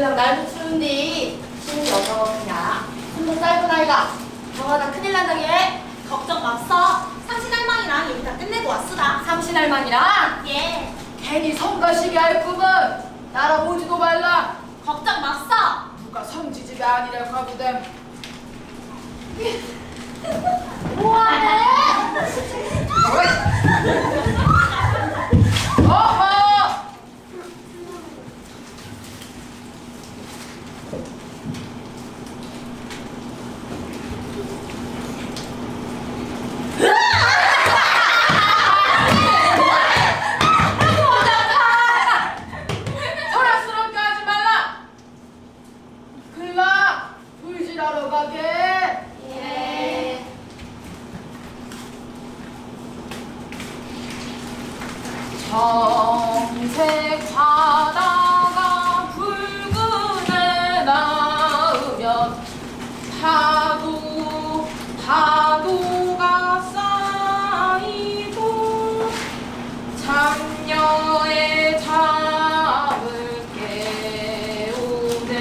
그냥 날도 추운데 심지어 그냥 손도 짧은 아이가 경하다 큰일 난다게. 걱정 맙소. 삼신할망이랑 여기 다 끝내고 왔으다. 삼신할망이랑 예. 괜히 성가시게 할구먼 날아보지도 말라. 걱정 맙소. 누가 성지집이 아니라고 하거든. 뭐하네? 어허! 소란스럽게 하지 말라. 글라 불질하러 가게. 예. 정색 바다가 붉은 애 낳으면 파도가 쌓이고 장녀의 잠을 깨우네.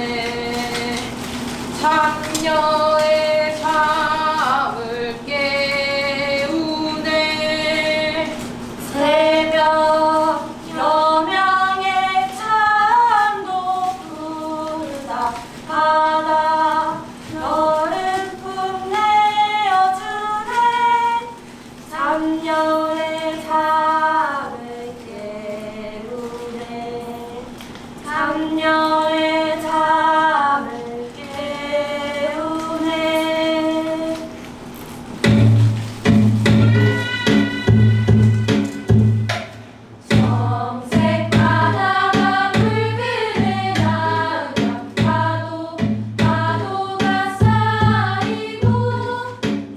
장녀의 잠을 깨우네. 새벽 여명의 찬도 부르다 바다 너를 품 내어주네. 삼년의 잠을 깨우네. 삼년의 잠을 깨우네. 정색 바다가 붉은 애 낳으면 파도가 쌓이고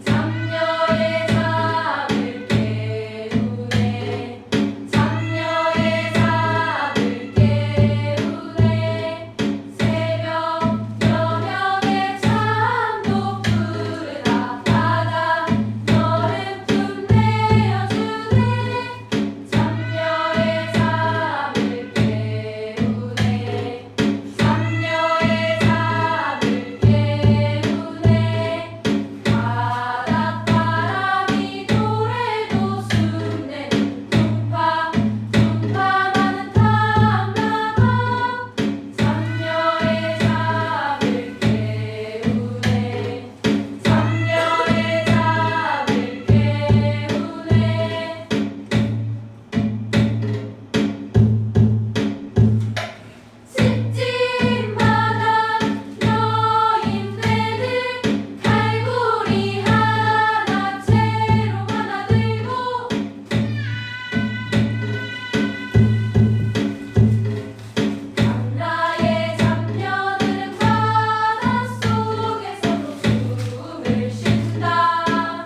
장녀의 잠을 깨우네. 장녀의 잠을 깨우네. 새벽 여명의 잠도 부르다 바다 너를 품 내어주네. 삼녀의 잠을 깨우네. 삼녀의 잠을 깨우네. 바닷바람이 노래도 숨내는 둥파둥파하는 탐나가 삼녀의 잠을 깨우네. 삼녀의 잠을 깨우네. 습진마다 여인네들 갈고리 하나 채로 하나 들고 강가의 잡녀들은 바닷속에서도 숨을 쉰다.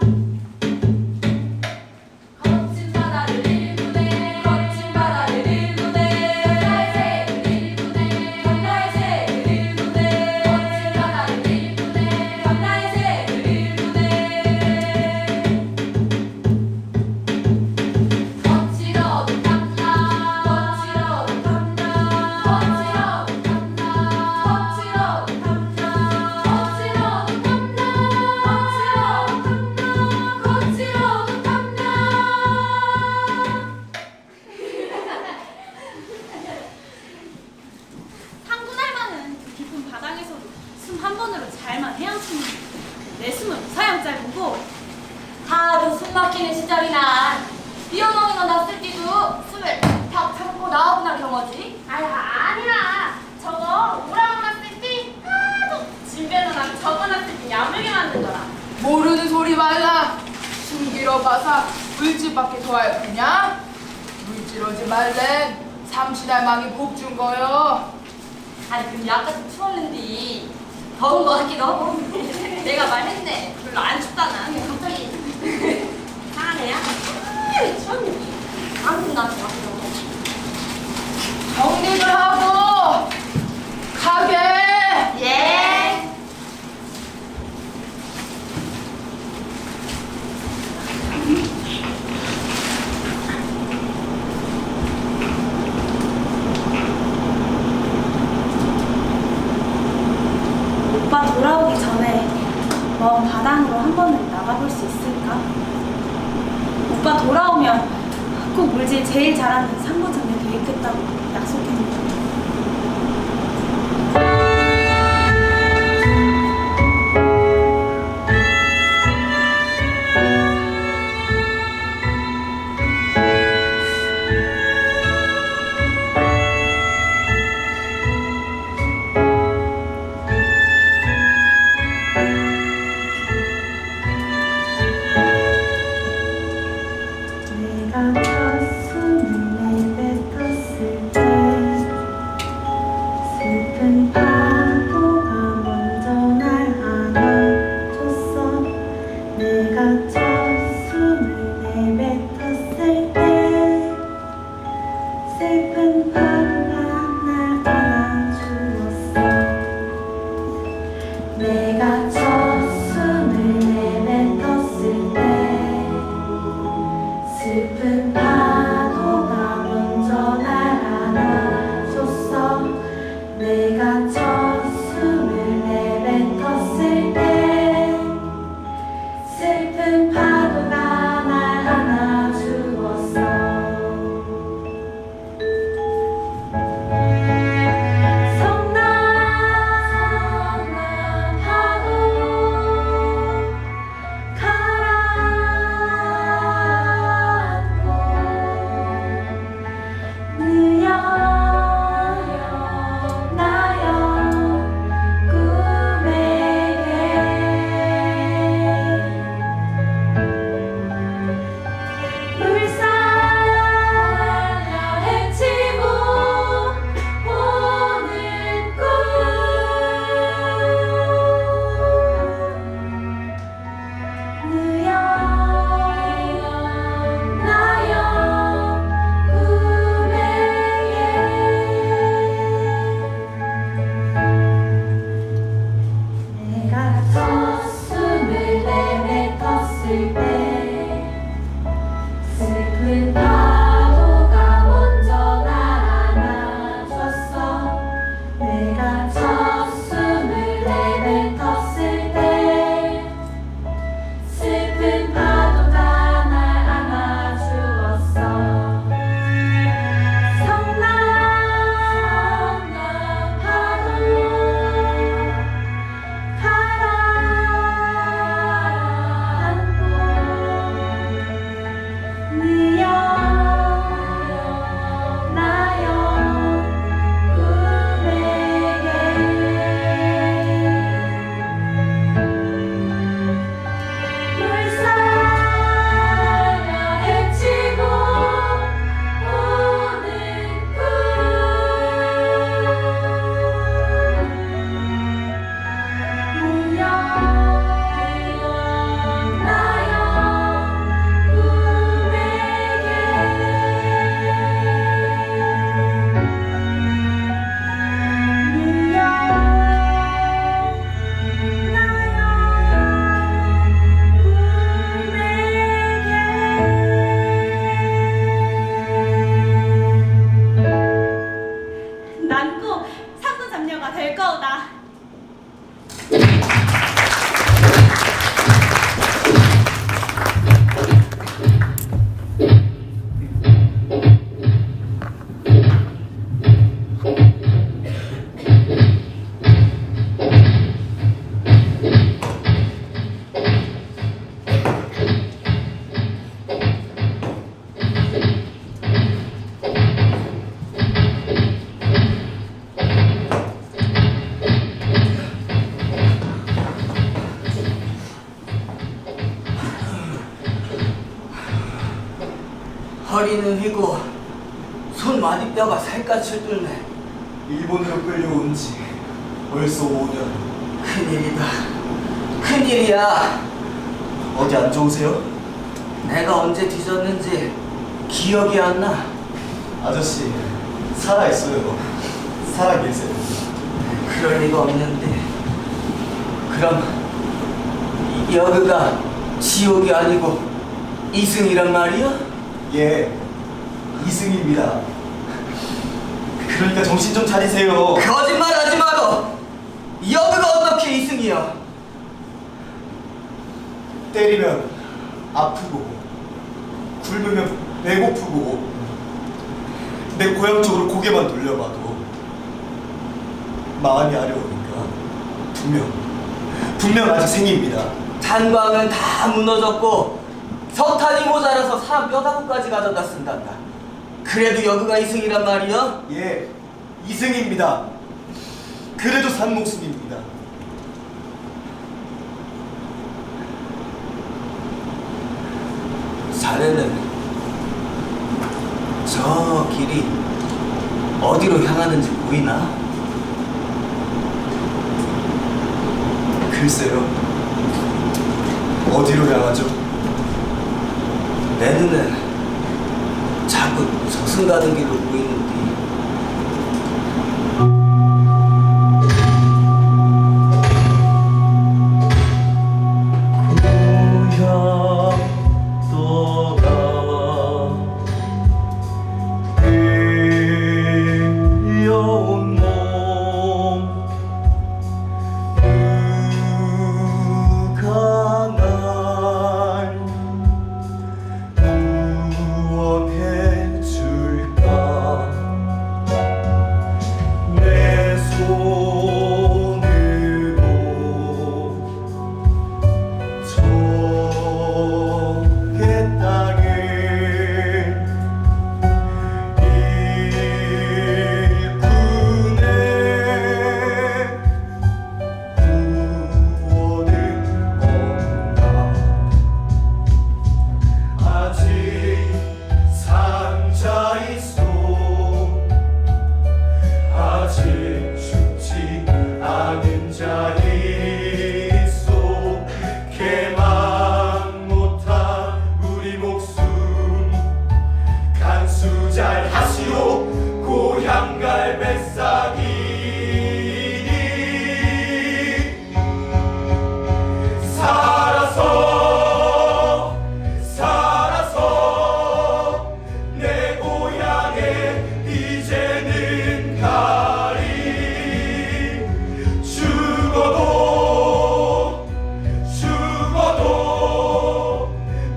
거친 바다를 일구네. 거친 바다를 일구네. 강가의 새를 일구네. 강가의 새를 일구네. 거친 바다를 일구네. 강가의 새를 일구네. 거칠어도 탐나. 거칠어도 탐나. 거칠어도 탐나. 거칠어도 탐나. 거칠어도 탐나. 거칠어도 탐나. 거칠어도 탐나. 탕군할망은 그 깊은 바닥에서도 숨 한 번으로 잘만 헤엄치는 내 숨은 무사양 짧고 하도 숨 막히는 시절이나 비어노는 거 났을 때도 숨을 탁 참고 나오구나 경어지. 아니라 저거 오라고 났을 때 하도 진배너랑 저거 났을 때 야물게 만들더라. 모르는 소리 말라. 숨기러 가서 물질밖에 더 할 거냐? 물질하지 말래. 삼신할망이 복 준 거요. 아니 근데 아까 좀 추웠는데 더운 거 같기도 하고 내가 말했네 별로 안 춥다나 갑자기 상하네요? 추웠는데 방금 나한테 왔어. 정리를 하고 가게. 예. 넌 바당으로 한 번은 나가볼 수 있을까? 오빠 돌아오면 꼭 물질 제일 잘하는 상무장녀 되겠다고 약속했는데. 내가 첫 숨을 내뱉었을 때 슬픈 파도가 먼저 날 안아줬어. 내가 첫 숨을 내뱉었을 때 슬픈 파도가 날 안아주었어. 내가 첫 숨을 내뱉었을 때 슬픈 파도가 먼저 날 안아줬어. 내가 첫 숨을 내뱉었을 때 슬픈 파도가 날 안아주었어. 성난한 파도 가라앉고 느여 나여 꿈에게 물살려 헤치고 오는 꿈 느여 나여 꿈에게 내가 첫 숨을 내뱉었을 때 슬픈 파도가 먼저 날 안아줬어. 내가 첫 숨을 내뱉었을 때 슬픈 파도가 날 안아주었어. 성난한 파도 가라앉고 느여 나여 꿈에게 물살려 헤치고 오는 꿈 느여 나여 난 꼭 상무장녀가 될 거다. 허리는 휘고 손 마디뼈가 살갗을 뚫네. 일본으로 끌려온 지 벌써 5년. 큰일이다. 큰일이야. 어디 안 좋으세요? 내가 언제 뒤졌는지 기억이 안 나. 아저씨 살아있어요. 살아계세요. 그럴 리가 없는데. 그럼 이 여기가 지옥이 아니고 이승이란 말이야? 예, 이승입니다. 그러니까 정신 좀 차리세요. 거짓말하지 마라. 여기가 어떻게 이승이야? 때리면 아프고 굶으면 배고프고 내 고향 쪽으로 고개만 돌려봐도 마음이 아려우니까 분명 아직 생입니다. 탄광은 다 무너졌고 석탄이 모자라서 사람 뼈다구까지 가져다 쓴단다. 그래도 여기가 이승이란 말이여? 예, 이승입니다. 그래도 산 목숨입니다. 자네는 저 길이 어디로 향하는지 보이나? 글쎄요, 어디로 향하죠? 내 눈엔 자꾸 저승 가는 길로 보이는데 고향 떠나 흘려온 몸 누가 날 구원해 줄까? 내 손으로 저의 땅을 일꾼의 구원은 없나? 아직 상자 있어 아직 죽지 않은 자 있어 개만 못한 우리 목숨 간수 잘 하시오 고향 갈 뱃삭이 살아서 내 고향에 이제는 가리 죽어도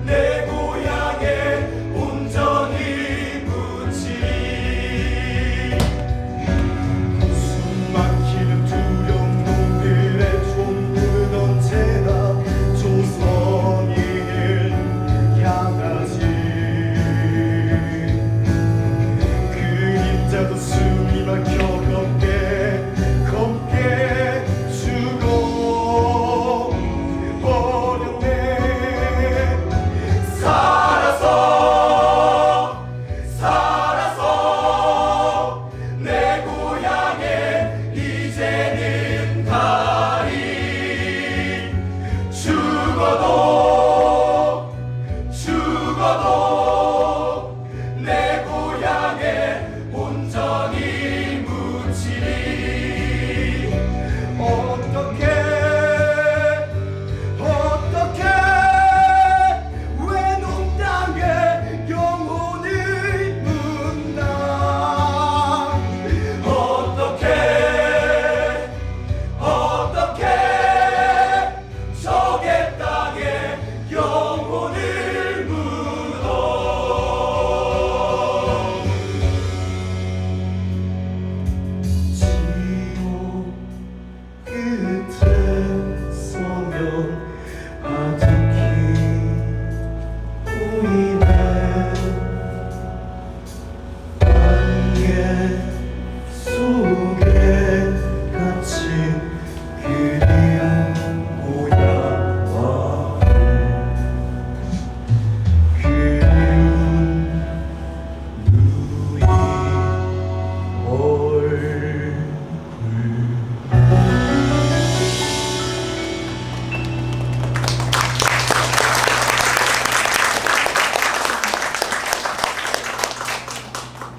내 고향에 온전히 묻히리 숨 막히는 두려운 놈들의 총구는 언제나 조선을 향하지 그림자도 숨이 막혀 걷게 죽어 버렸네 살아서 내 고향에 이제는 가리 죽어도 내 고향에 온전히 묻히리 어떻게 외놈 땅에 영혼을 묻나 어떻게 저게 땅에 영혼을 묻어 지옥 끝에 서면 아득히 보이네 안개 속에 갇힌 그리운 고향과 그리운 누이 얼굴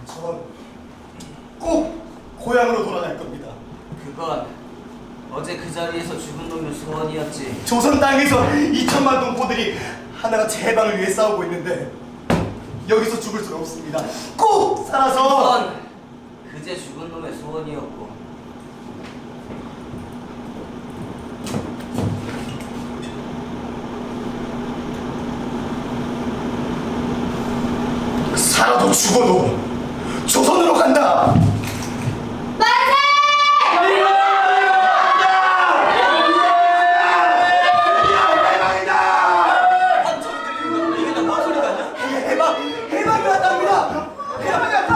전 꼭 고향으로 돌아갈 겁니다. 그건 어제 그 자리에서 죽은 놈의 소원이었지. 조선 땅에서 2천만 동포들이 하나가 제 방을 위해 싸우고 있는데 여기서 죽을 수는 없습니다. 꼭 살아서 그건 그제 죽은 놈의 소원이었고 나도 죽어도 조선으로 간다. 한참 들리는 거 이게 다뭔 소리가 아니야? 해방이 왔답니다. 해방이 왔다.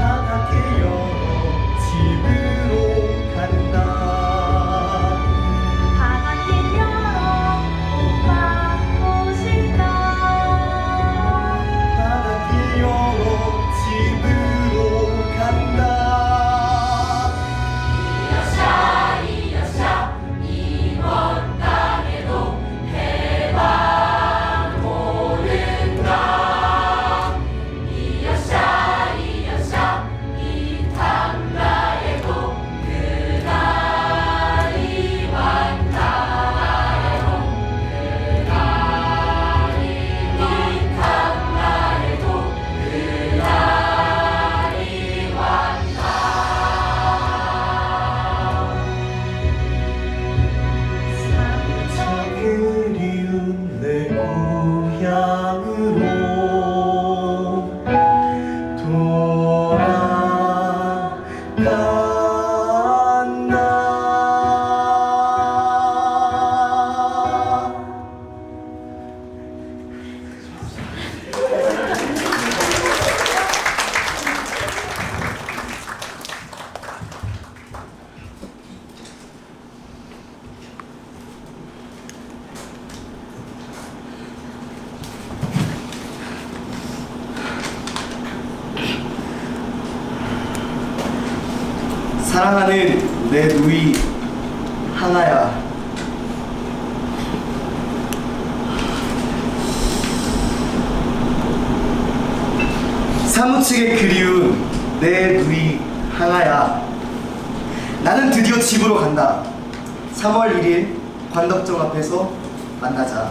바닷길 열어 집으로 간다. 바닷길 열어 오빠 오신다. 바닷길 열어 집으로 간다. 저 그리운 내 고향으로 돌아간다. 사랑하는 내 누이 하나야. 사무치게 그리운 내 누이 하나야. 나는 드디어 집으로 간다. 3월 1일 관덕정 앞에서 만나자.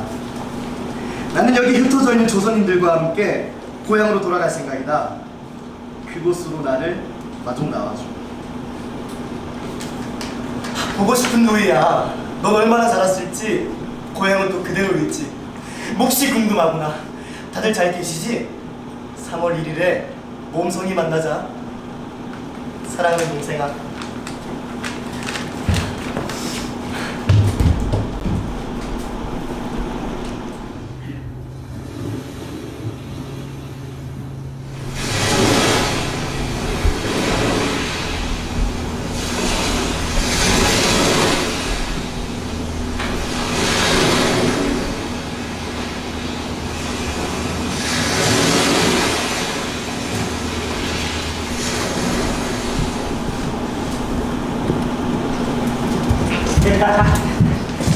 나는 여기 흩어져 있는 조선인들과 함께 고향으로 돌아갈 생각이다. 그곳으로 나를 마중 나와줘. 보고 싶은 누이야. 넌 얼마나 자랐을지, 고향은 또 그대로일지 몹시 궁금하구나. 다들 잘 계시지? 3월 1일에 몸성이 만나자. 사랑하는 동생아.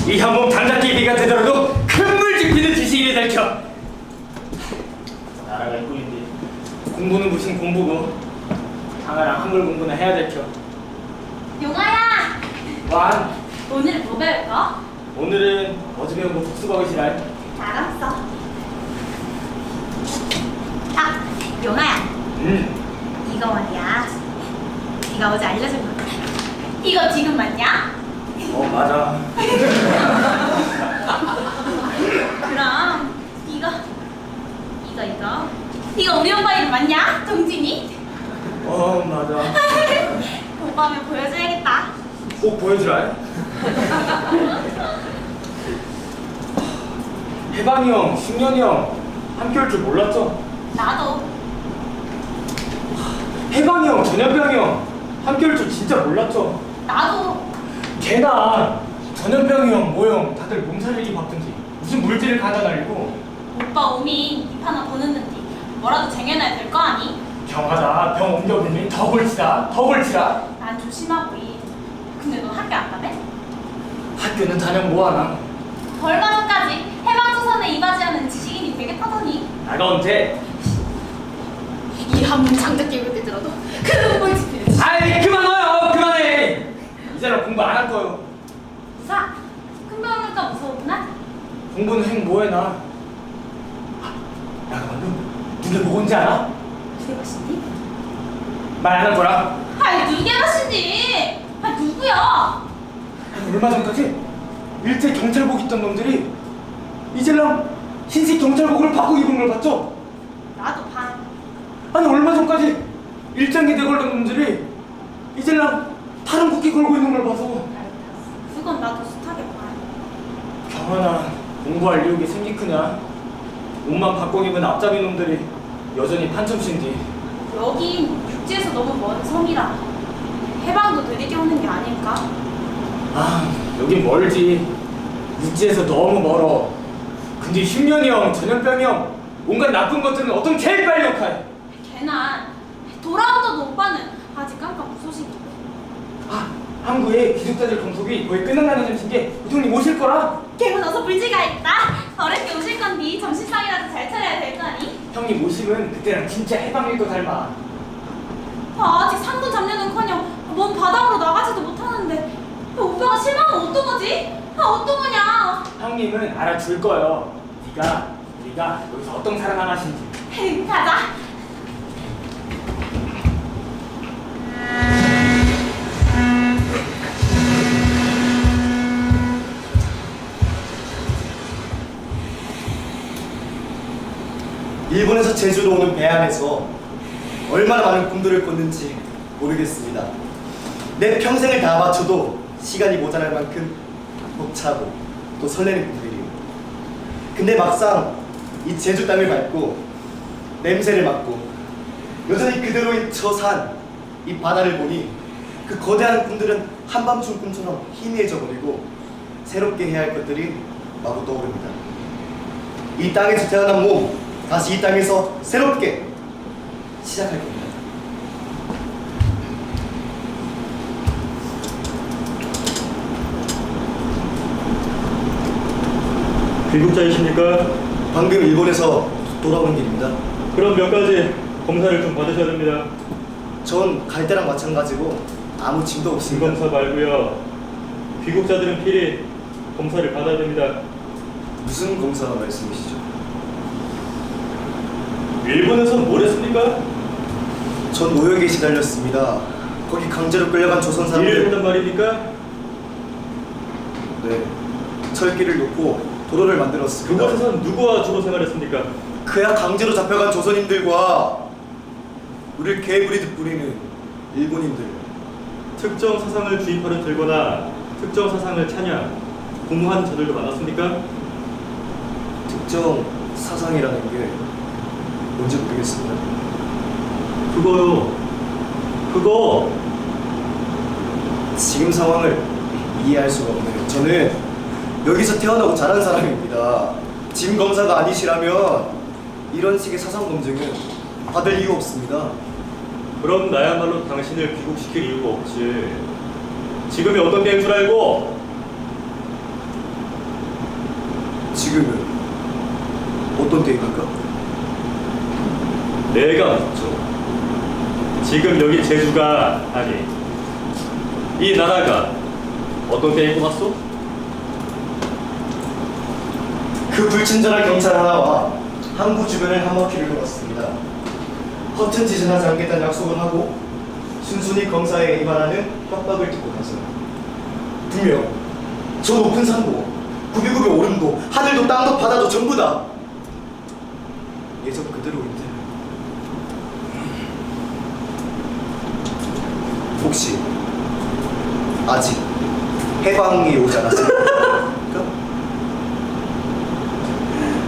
이 현봉 장작기비가 되더라도 큰 물집 피는 지식인이 될켜. 나라가 이뿐인데 공부는 무슨 공부고 장아랑 한글 공부나 해야 될켜. 용아야, 완 오늘은 뭐 배울까? 오늘은 어제 배운 거 복습하기시랄. 알았어. 아, 용아야, 이거 말이야. 네가 어제 알려준 거. 이거 지금 맞냐? 맞아. 그럼 이거 우리 오빠 이름 맞냐? 동진이? 맞아. 오빠 하면 보여줘야겠다. 꼭 보여주라. 해방이 형, 승현이 형 함께 올 줄 몰랐죠? 나도. 해방이 형, 전염병이 형 함께 올 줄 진짜 몰랐죠. 나도. 걔나 전염병이 형, 모형 다들 몸살리기 바쁜지 무슨 물질을 가다 날리고. 오빠 오미 입 하나 더 넣는디 뭐라도 쟁여놔야 될 거 아니? 경하다 병 옮겨보니 더 골치다 더 골치다. 난 조심하고 이. 근데 넌 학교 안 가네? 학교는 다녀 뭐하나. 얼마 전까지 해방조선에 이바지하는 지식인이 되겠다더니. 나가 언제? 이 한문 장작 깨울 때 들어도 그 물질을 아이 그만해요 그만해. 이제는 공부 안 할 거요. 무사. 큰 병을까 무서웠구나. 공부는 행 뭐해나. 나가 방금 누게 먹은지 알아? 누가 하신디? 말 안 할 거라. 아이 누가 하신디? 아 누구야? 얼마 전까지 일제 경찰복 입던 놈들이 이제랑 흰색 경찰복을 바꾸고 입은 걸 봤죠? 나도 봐. 아니 얼마 전까지 일장기 대걸던 놈들이 이제랑 다른 국기 걸고 있는 걸 봐서. 그건 나도 숱하게 봐. 경하나 공부할 의욕이 생기 크냐? 옷만 바꿔 입은 앞잡이 놈들이 여전히 판점신디. 여긴 육지에서 너무 먼 섬이라 해방도 느리게 오는 게 아닐까? 아 여긴 멀지. 육지에서 너무 멀어. 근데 흉년이 형, 전염병이 형 온갖 나쁜 것들은 어떤 제일 빨리 욕해. 걔난 돌아오던 오빠는 아직 깜깜무소식이고. 아 항구에 기숙사들 검속이 거의 끝나가는 점신 게 우통님 오실 거라. 걔는 어서 물지가 있다. 어렵게 오실 건디 점심상이라도 잘 차려야 될 거 아니? 형님 오시면 그때랑 진짜 해방일 거 닮아. 아직 상도 잡려는커녕 먼 바닥으로 나가지도 못하는데 오빠가 실망하면 어떡하지? 어떡하냐? 형님은 알아줄 거예요. 네가 여기서 어떤 사랑 하신지. 에이, 가자. 일본에서 제주로 오는 배 안에서 얼마나 많은 꿈들을 꿨는지 모르겠습니다. 내 평생을 다 바쳐도 시간이 모자랄 만큼 벅차고 또 설레는 꿈들이에요. 근데 막상 이 제주 땅을 밟고 냄새를 맡고 여전히 그대로인 저 산, 이 바다를 보니 그 거대한 꿈들은 한밤중 꿈처럼 희미해져 버리고 새롭게 해야 할 것들이 마구 떠오릅니다. 이 땅에서 태어난 몸, 다시 이 땅에서 새롭게 시작할 겁니다. 귀국자이십니까? 방금 일본에서 돌아오는 길입니다. 그럼 몇 가지 검사를 좀 받으셔야 됩니다. 전 갈 때랑 마찬가지고 아무 짐도 없습니다. 검사 말고요. 귀국자들은 필히 검사를 받아야 됩니다. 무슨 검사 말씀이시죠? 일본에선 뭘 했습니까? 전 노역에 시달렸습니다. 거기 강제로 끌려간 조선 일을 사람들. 했단 말입니까? 네, 철길을 놓고 도로를 만들었습니다. 그곳에선 누구와 주로 생활했습니까? 그야 강제로 잡혀간 조선인들과 우리를 개부리듯 부리는 일본인들. 특정 사상을 주입하려 들거나 특정 사상을 찬양, 공모하는 자들도 많았습니까? 특정 사상이라는 게 뭔지 모르겠습니다. 그거요. 그거 지금 상황을 이해할 수가 없네요. 저는 여기서 태어나고 자란 사람입니다. 짐 검사가 아니시라면 이런 식의 사상 검증은 받을 이유 없습니다. 그럼 나야말로 당신을 귀국시킬 이유가 없지. 지금이 어떤 때인 줄 알고? 지금은 어떤 때입니까? 내가 묻죠. 지금 여기 제주가 아니 이 나라가 어떤 때인 것 같소? 그 불친절한 경찰 하나와 항구 주변을 한 바퀴를 돌았습니다. 허튼 짓은 하지 않겠다는 약속을 하고 순순히 검사에 위반하는 협박을 듣고 나서 분명 저 높은 산도 구비구비 오름도 하늘도 땅도 바다도 전부 다 예전 그대로인데 혹시 아직 해방이 오지 않았습니까?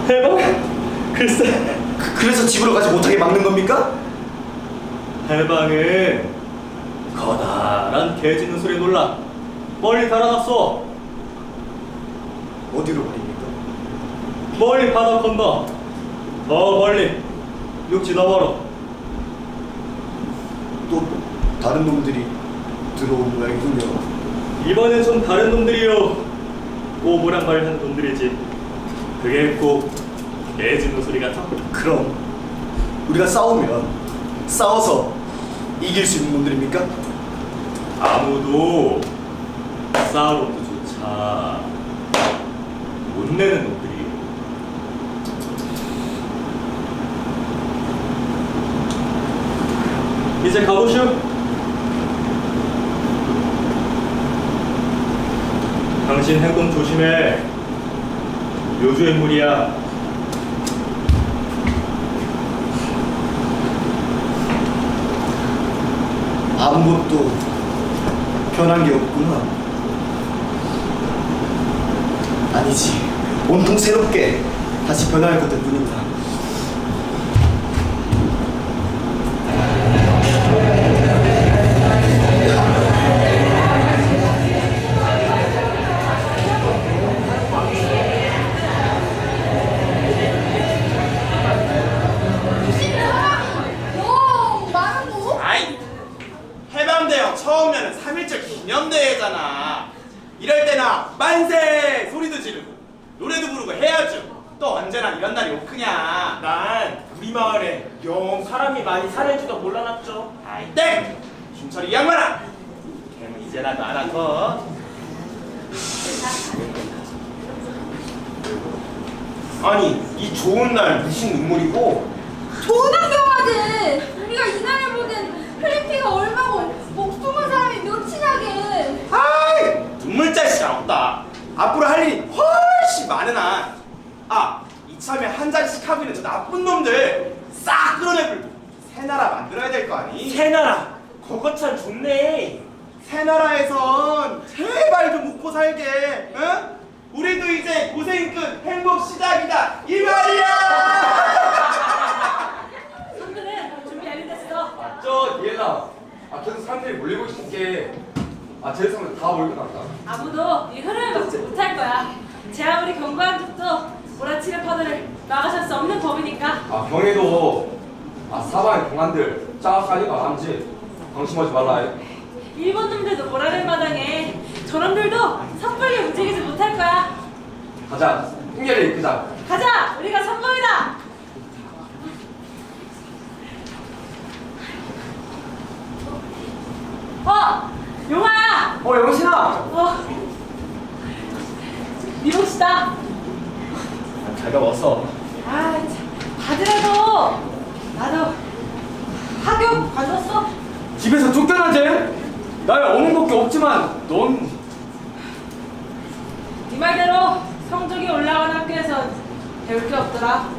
해방? 글쎄. 그래서 집으로 가지 못하게 막는 겁니까? 해방은 커다란 개 짖는 소리에 놀라 멀리 달아났어. 어디로 가립니까? 멀리 바다 건너, 더 멀리 육지 너머로. 또 다른 놈들이 들어온 모양이군요. 이번엔 좀 다른 놈들이요. 꼬부랑말 하는 놈들이지. 그게 꼭 개 짖는 소리 같아. 그럼 우리가 싸워서 이길 수 있는 놈들입니까? 아무도 싸울 놈조차 못 내는 놈들이에요. 이제 가보시오. 당신 행동 조심해. 요주의 물이야. 아무것도 변한 게 없구나. 아니지, 온통 새롭게 다시 변화할 것들 뿐이다. 아이, 해방대회 처음에는 3.1절 기념대회잖아. 이럴 때나 만세 소리도 지르고 노래도 부르고 해야죠. 또 언제나 이런 날이 오크냐. 난 우리 마을에 영 사람이 많이 살을지도 몰라놨죠. 아이 땡! 김철이 이 양반아! 걔는 이제라도 알아서. 아니 이 좋은 날 무슨 눈물이고? 좋은 환경하지. 우리가 이날을 보는 플리피가 얼마고 목숨을 사람이 몇이냐게. 아이! 눈물자식 없다. 앞으로 할 일이 훨씬 많으나. 아, 이참에 한 잔씩 하고 있는 저 나쁜 놈들 싹 끌어내불고 새 나라 만들어야 될 거 아니? 새나라 그거 참 좋네. 새 나라에선 제발 좀 웃고 살게. 응? 우리도 이제 고생 끝 행복 시작이다 이 말이야. 선배는 준비 완료됐어. 저 얘나 계속 사람들이 몰리고 있을게. 제 사람들 다 몰고 난다. 아무도 이 흐름을 막지 못할 거야. 제 아무리 경고한 적도 몰아치는 파도를 막아설 수 없는 법이니까. 경에도 사방의 공안들 짜가니까 남지. 방심하지 말라 해. 일본 놈들도 몰아낼 마당에 저놈들도 섣불리 움직이지 못할 거야. 가자. 핑계를 이끄자. 가자! 우리가 성공이다! 용아야! 영신아. 미봅시다. 잘가 왔어. 받으라도 나도 학교 가졌어? 집에서 쫓겨나지? 날 어는 것밖에 없지만 넌 네 말대로 성적이 올라가는 학교에서 배울 게 없더라.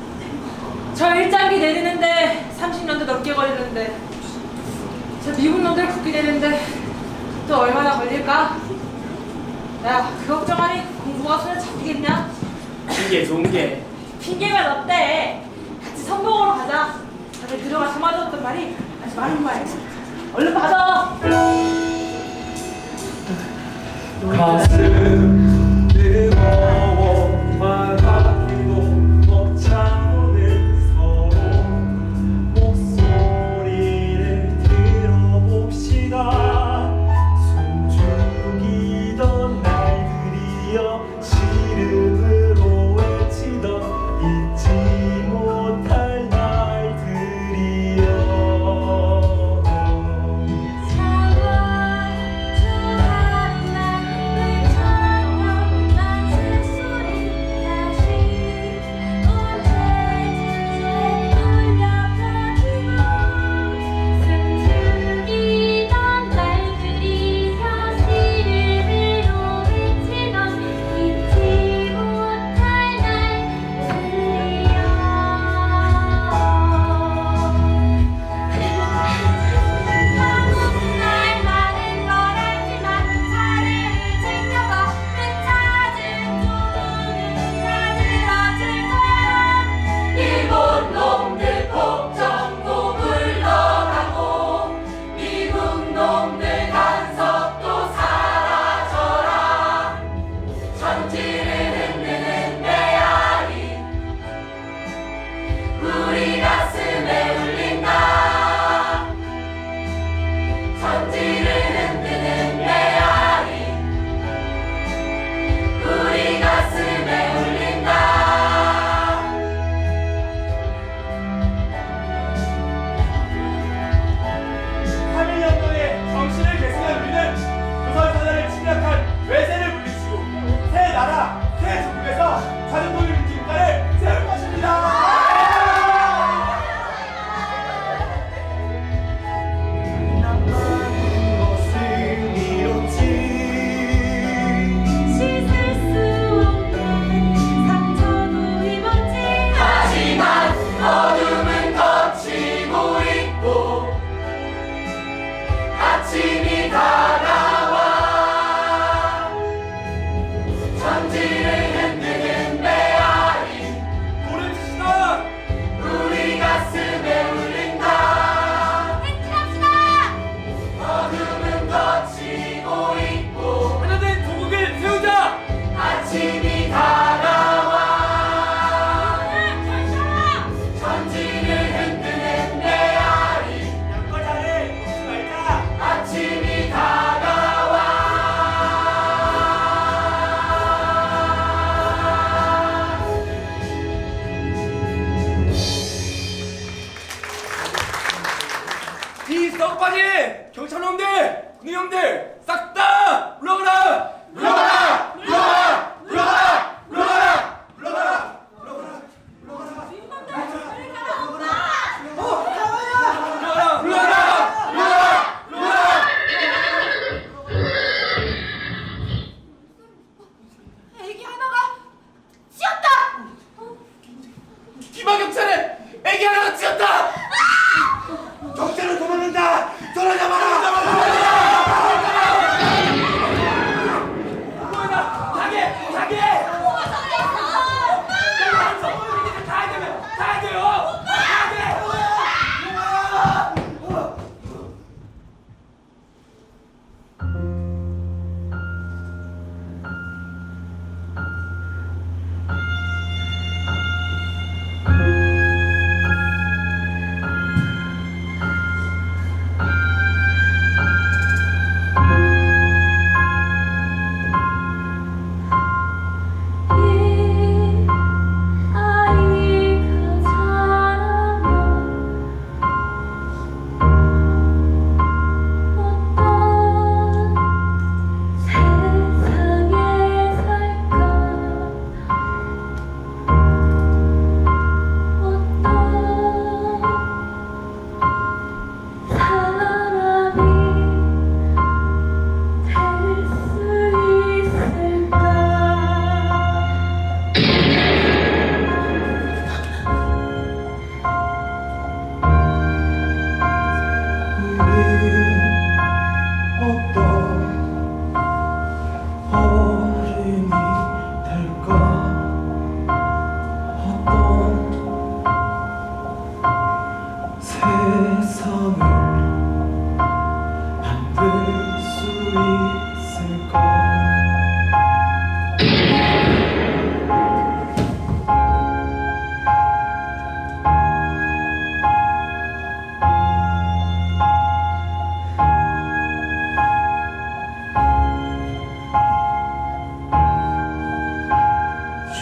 저 1장기 내리는데 30년도 넘게 걸리는데 저 미국 놈들 붙게 되는데 또 얼마나 걸릴까? 야, 그 걱정하니 공부가 손에 잡히겠냐? 이게 좋은 게 핑계가 없대. 같이 성공으로 가자. 다들 그동안 참아줬던 말이 아주 많은 말. 얼른 받아. 가슴 뜨거워 말하기도 벅차오는 서로 목소리를 들어봅시다. 숨죽이던 날들이여 시름으로 외치던 잊지 못할 날들이여. 숨죽이던 날들이 사실을 외치던 잊지 이 썩바지 경찰놈들, 군인형들 싹 다 물러가라! 물러가라! 물러가라! 물러가라! 물러가라! 물러가라! 물러가라! 물러가라! 물러가라! 애기 하나가 찌었다. 기마 경찰에 애기 하나가 찌었다! 경찰은 도망간다. 돌아잡아라.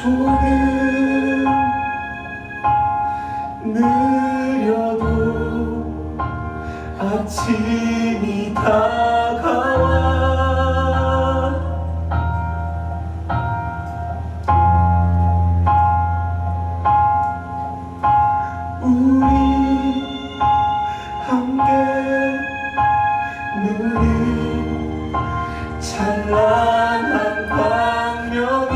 조금 느려도 아침이 다가와 우리 함께 누린 찬란한 광명이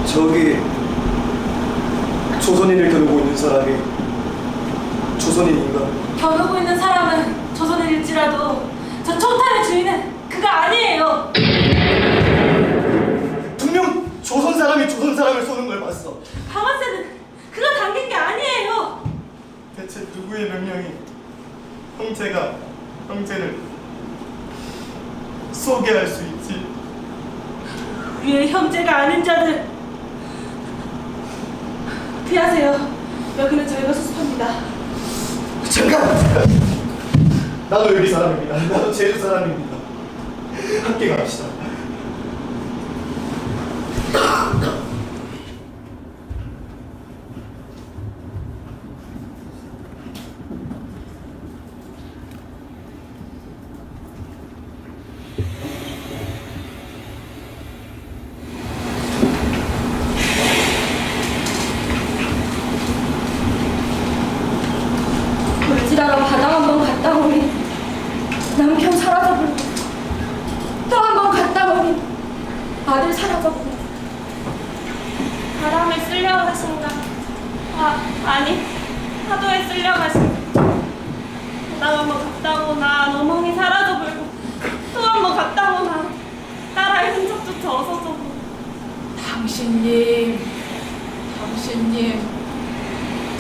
저기 조선인을 겨누고 있는 사람이 조선인인가? 겨누고 있는 사람은 조선인일지라도 저 초탄의 주인은 그가 아니에요. 분명 조선 사람이 조선 사람을 쏘는 걸 봤어. 강화세는 그가 당긴 게 아니에요. 대체 누구의 명령이 형제가 형제를 쏘게 할 수 있지? 우리의 형제가 아닌 자들 피하세요. 여기는 저희가 수습합니다. 잠깐! 나도 여기 사람입니다. 나도 제주 사람입니다. 함께 갑시다. 아니, 파도에 쓸려가지고 나 한번 갔다 오나 어멍이 사라져버리고 또 한번 갔다 오나 따라할 흔적조차 없어져서. 당신님,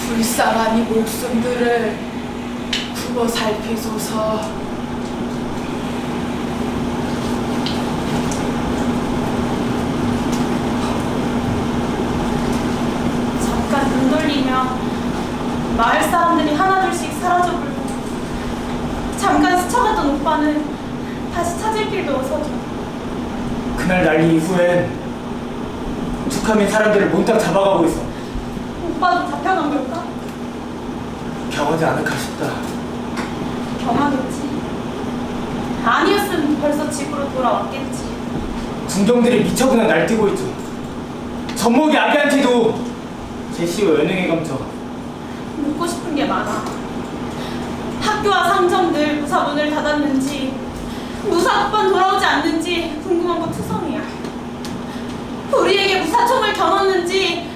불쌍한 이 목숨들을 굽어 살피소서. 잠깐 눈 돌리며 마을 사람들이 하나둘씩 사라져버리고 잠깐 스쳐갔던 오빠는 다시 찾을 길도 없어져. 그날 난리 이후엔 툭하면 사람들을 몽땅 잡아가고 있어. 오빠도 잡혀간 걸까? 경하지 않을까 싶다. 경하겠지. 아니었으면 벌써 집으로 돌아왔겠지. 군경들이 미쳐구나 날뛰고 있죠. 젖먹이 아기한테도 제시와 연행에 감쳐. 묻고 싶은 게 많아. 학교와 상점들 무사 문을 닫았는지 무사 오빠는 돌아오지 않는지 궁금한 거 투성이야. 우리에게 무사총을 겨눴는지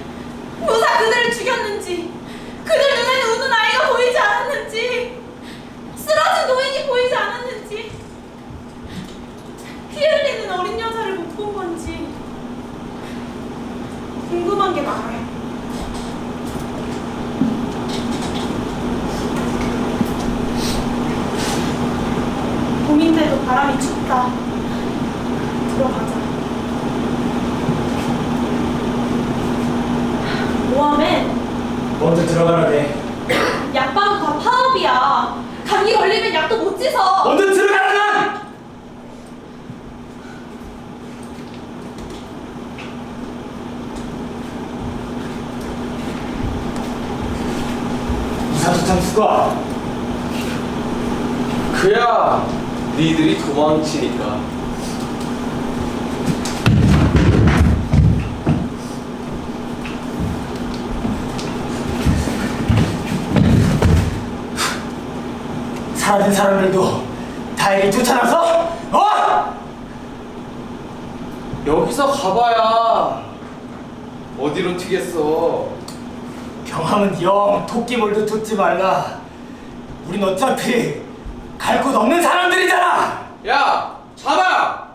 무사 그들을 죽였는지 그들 눈에는 우는 아이가 보이지 않았는지 쓰러진 노인이 보이지 않았는지 피 흘리는 어린 여자를 못 본 건지 궁금한 게 많아요. 봄인데도 바람이 춥다. 들어가자. 뭐하면? 먼저 들어가라네. 약방은 다 파업이야. 감기 걸리면 약도 못 찢어. 먼저 들어가라는! 이사도참 수가. 그야 니들이 도망치니까. 사라진 사람들도 다행히 쫓아나서 여기서 가봐야 어디로 튀겠어. 경함은 영 토끼몰도 쫓지 말라. 우린 어차피 갈 곳 없는 사람들이잖아. 야, 잡아!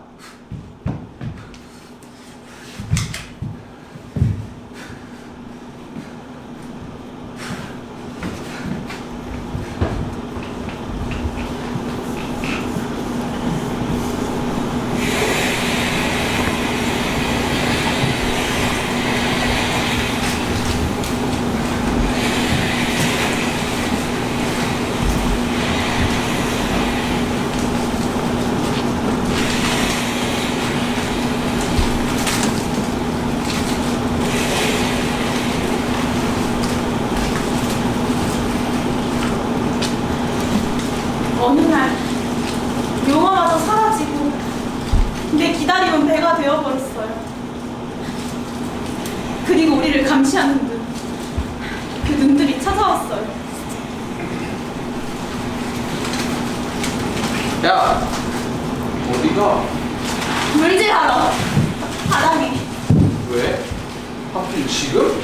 어느 날 용화마저 사라지고 내 기다림은 배가 되어버렸어요. 그리고 우리를 감시하는 눈, 그 눈들이 찾아왔어요. 야, 어디가? 물질하러 바람이. 왜? 하필 지금?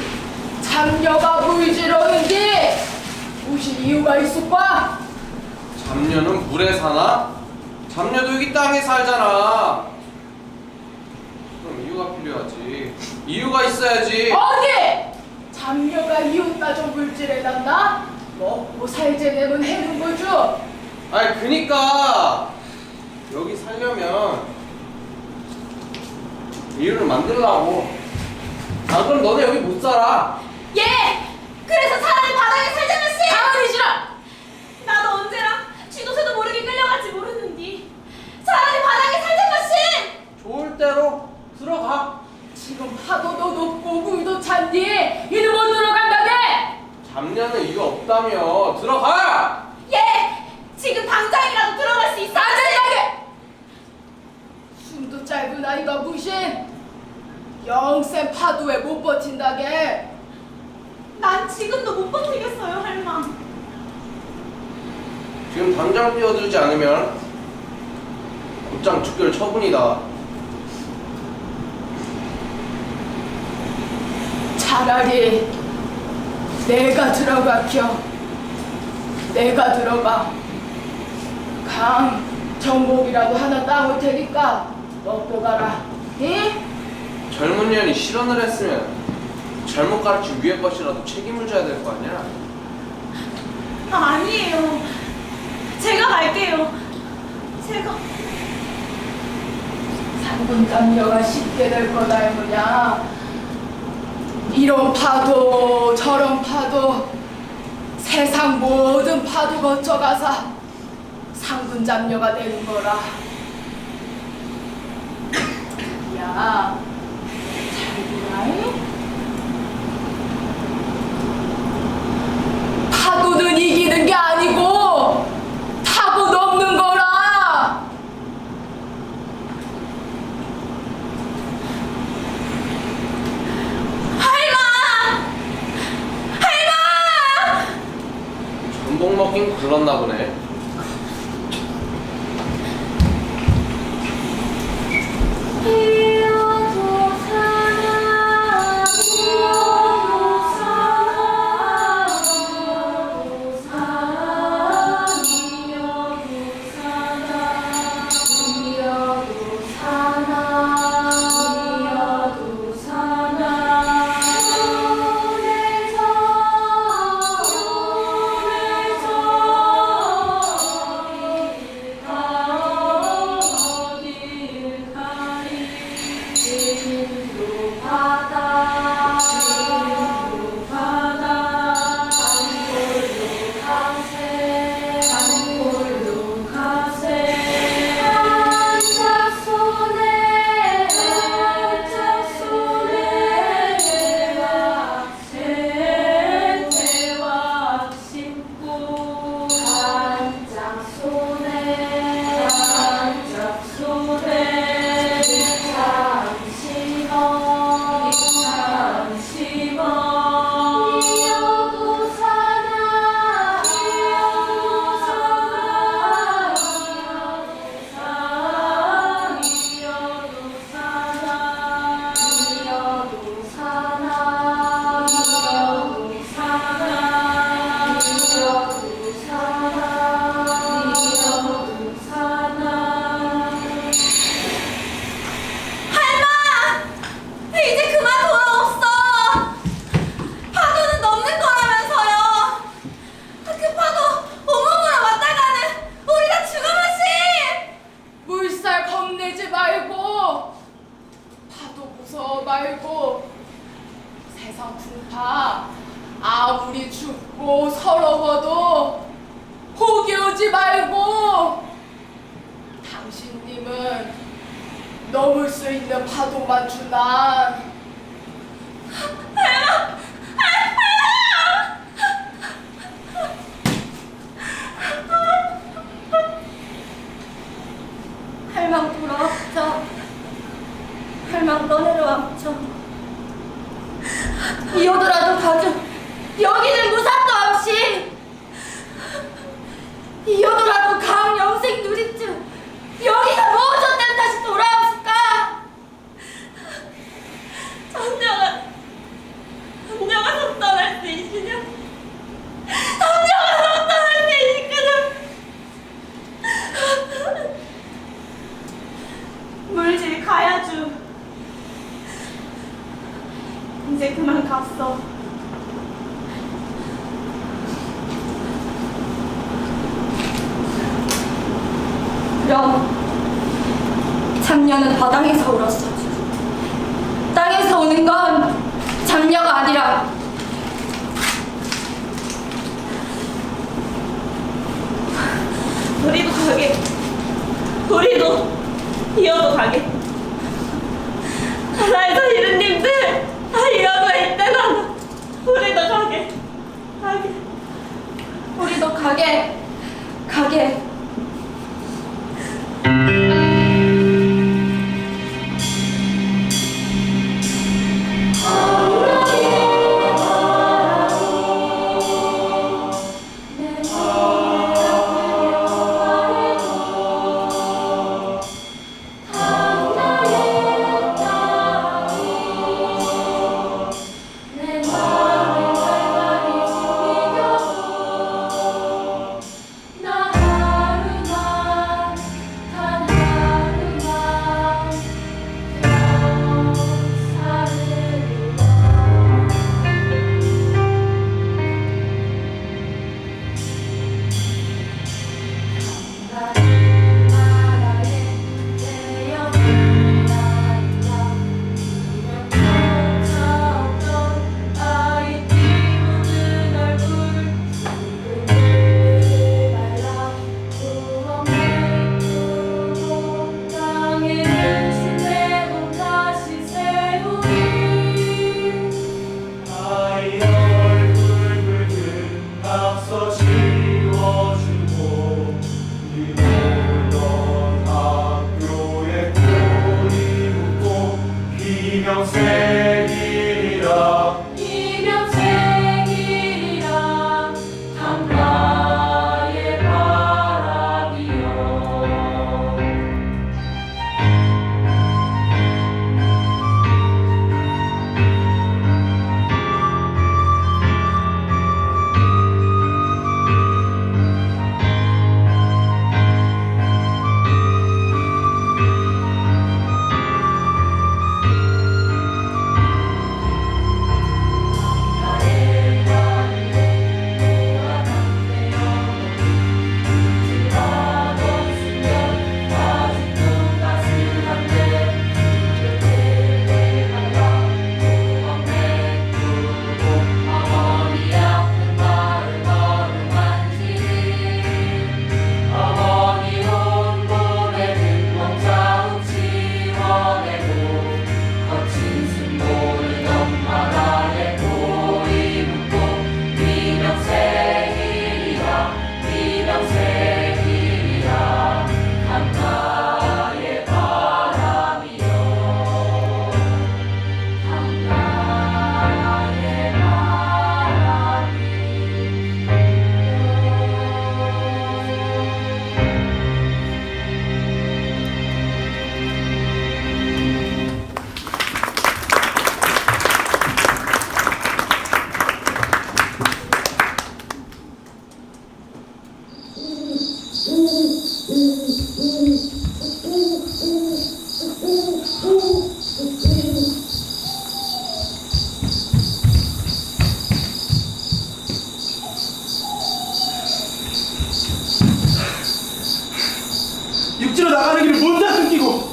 장녀가 물지러인데 무슨 이유가 있을까? 잡녀는 물에 사나? 잡녀도 여기 땅에 살잖아. 그럼 이유가 필요하지. 이유가 있어야지. 어디? 장녀가 이웃 따져 물질해놨나? 먹고 살제내면 해는 거죠? 아니 그니까 여기 살려면 이유를 만들라고. 아 그럼 너네 여기 못 살아. 예! 그래서 차라리 바닥에 살자면 씨! 가만히 있으라! 나도 언제라 쥐도새도 모르게 끌려갈지 모르는디 차라리 바닥에 살자면 씨! 좋을 대로 들어가. 지금 파도도 높고 물도 찬디 이는 못 들어간다네! 잡냐는 이유 없다며. 들어가! 예! 지금 당장이라도 들어갈 수 있어! 안전하게! 숨도 짧은 아이가 무신 영생 파도에 못 버틴다게. 난 지금도 못 버티겠어요, 할망. 지금 당장 뛰어들지 않으면 곧장 죽결 처분이다. 차라리 내가 들어가켜. 내가 들어가. 강 정복이라도 하나 따올 테니까 먹고 가라. 응? 젊은 년이 실언을 했으면 잘못 가르친 위에 것이라도 책임을 져야 될 거 아니야? 아니에요. 제가 갈게요. 제가. 상군 담녀가 쉽게 될 거다 이거냐. 이런 파도 저런 파도 세상 모든 파도 거쳐가서 상군 잡녀가 되는 거라. 야, 잘 보라잉. 파도는 이기는 게 아니고 타고 넘는 거라. 전복 먹긴 굴렀나 보네. 세상 풍파 아무리 춥고 서러워도 포기하지 말고 당신님은 넘을 수 있는 파도만 주난 할망 돌아왔자 할망 너네를 왕쳐 이어도라도 가져 여기는 무사도 없이 이어도라도 강 영생 누리쯤 여기가 무엇었다면 다시 돌아왔을까 전녀가 속단할 수 있으냐 전녀가 속단할 수 있거든 물질 가야주 이제 그만 갔어 그럼 장녀는 바닥에서 울었어 땅에서 우는 건 장녀가 아니라 우리도 가게 우리도 이어도 가게 나에서 이른 님들 이어도 이때는 우리도 가게 우리도 가게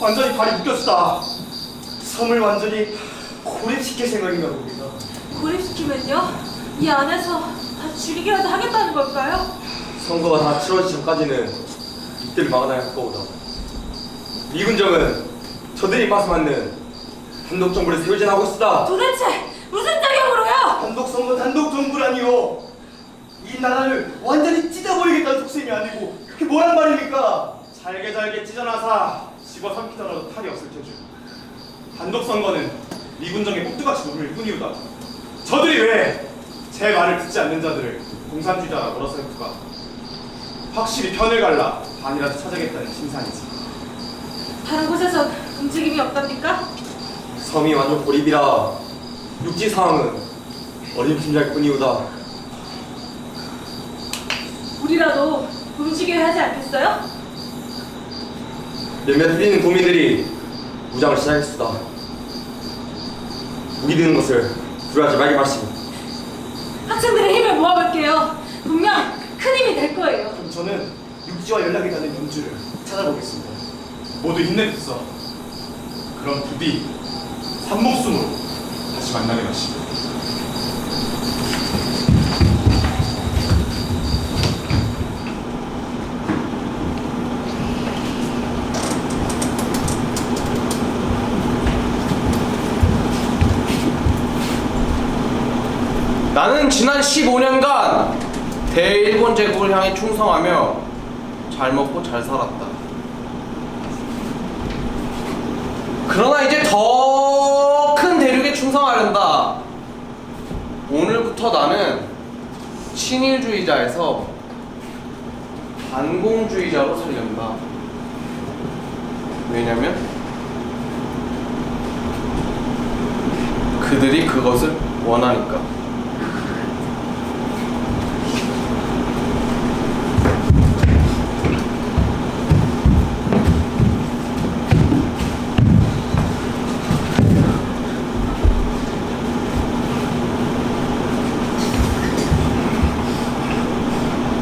완전히 발이 묶였다. 섬을 완전히 고립시킬 생각인가 봅니다. 고립시키면요? 이 안에서 다 죽이기라도 하겠다는 걸까요? 선거가 다 치러지기 전까지는 이때를 막아놔야 할 거보다. 미군정은 저들이 입맛에 맞는 단독 정부를 세우진 하고 있다. 도대체 무슨 자격으로요? 단독 선거, 단독 정부라니요. 이 나라를 완전히 찢어버리겠다는 속셈이 아니고 그게 뭐란 말입니까? 잘게 찢어놔서 집어삼키더라도 탈이 없을 테죠. 단독 선거는 미군정의 꼭두같이 노릴 뿐이오다. 저들이 왜 제 말을 듣지 않는 자들을 공산주의자라 몰아세울까? 확실히 편을 갈라 반이라도 찾아겠다는 심산이지. 다른 곳에선 움직임이 없답니까? 섬이 완전 고립이라 육지 상황은 어림짐작 뿐이오다. 우리라도 움직여야 하지 않겠어요? 몇몇 뛰는 도민들이 무장을 시작했다. 무기 드는 것을 두려워하지 말게 말씀. 학생들의 힘을 모아볼게요. 분명 큰 힘이 될 거예요. 그럼 저는 육지와 연락이 닿는 용주를 찾아보겠습니다. 모두 힘내겠어. 그럼 부디 산목숨으로 다시 만나게 마시고. 나는 지난 15년간 대일본 제국을 향해 충성하며 잘 먹고 잘 살았다. 그러나 이제 더 큰 대륙에 충성하련다. 오늘부터 나는 친일주의자에서 반공주의자로 살련다. 왜냐면 그들이 그것을 원하니까.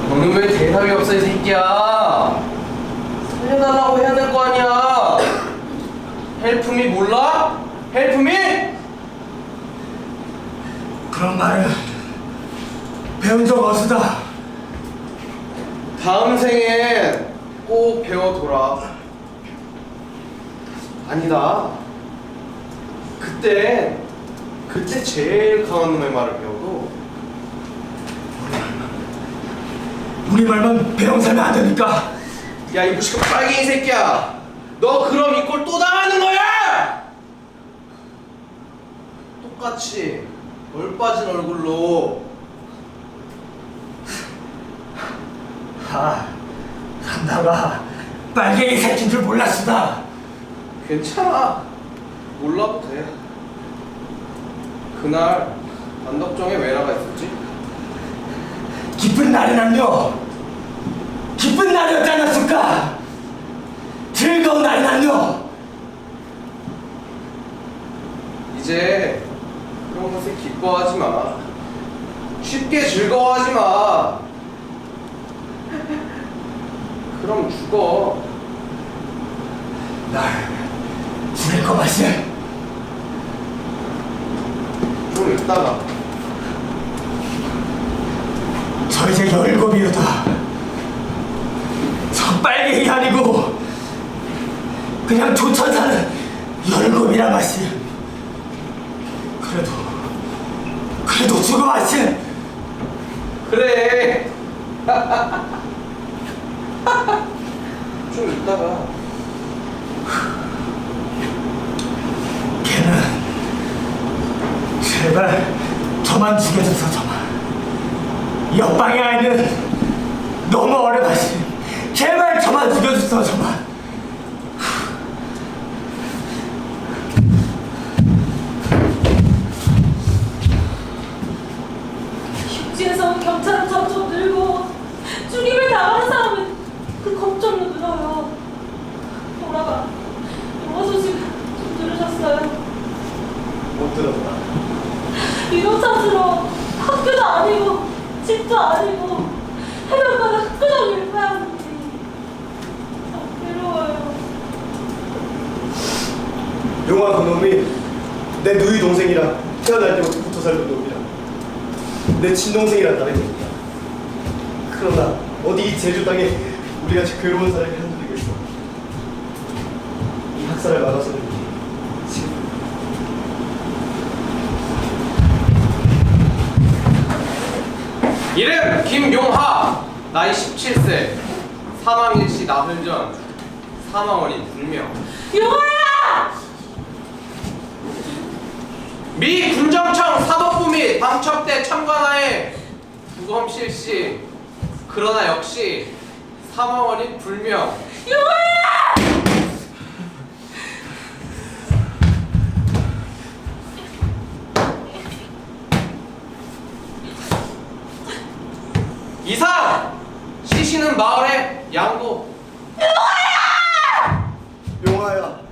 너는 왜 대답이 없어 이 새끼야? 살려달라고 해야 될 거 아니야. 헬프미 몰라? 헬프미? 그런 말을 배운 적 없으다. 다음 생엔 꼭 배워둬라. 아니다. 그때 제일 강한 놈의 말을 배워도 우리 말만 배워 살면 안 됩니까? 야, 이 무식한 빨갱이 새끼야! 너 그럼 이 꼴 또 당하는 거야! 똑같이 얼빠진 얼굴로. 나가 빨갱이 새끼인 줄 몰랐으다. 괜찮아. 몰라도 돼. 그날 안덕정에 왜 나가 있었지? 기쁜 날이란요. 기쁜 날이었지 않았을까? 즐거운 날이란요. 이제 그런 것을 기뻐하지 마. 쉽게 즐거워하지 마. 그럼 죽어. 날 죽일 거 마시. 좀 이따가. 저 이제 17이로다. 저 빨갱이 아니고 그냥 조천 사는 17이라 마시. 그래도 죽어 마시. 그래. 좀 이따가. 걔는 제발 저만 죽여줘서 저만. 옆방의 아이는 너무 어려 마시. 제발 저만 죽여줘서 저만. 육지에서 경찰은 점점 늘고 죽임을 당하는 사람은 그 검정으로 늘어요. 돌아가. 영화 소식 좀 들으셨어요? 못 들었다. 이동 찾으러 학교도 아니고 집도 아니고 해변가에 흑구덩이를 파야 하는지 참 괴로워요. 내 누이 동생이라 태어날 때부터 붙어 살던 놈이라 내 친동생이란 다름입니다. 그러나 어디 이 제주 땅에 우리같이 괴로운 사람이 한둘이겠어. 이 학살을 막아서는 지금 이름 김용하, 나이 17세, 사망 일시 나흘 전, 사망 원인 불명. 용화야! 미 군정청 사법부 및 방첩대 참관하에 부검 실시. 그러나 역시 사망 원인 불명. 용화야! 이상 시신은 마을의 양고. 용화야. 용화야!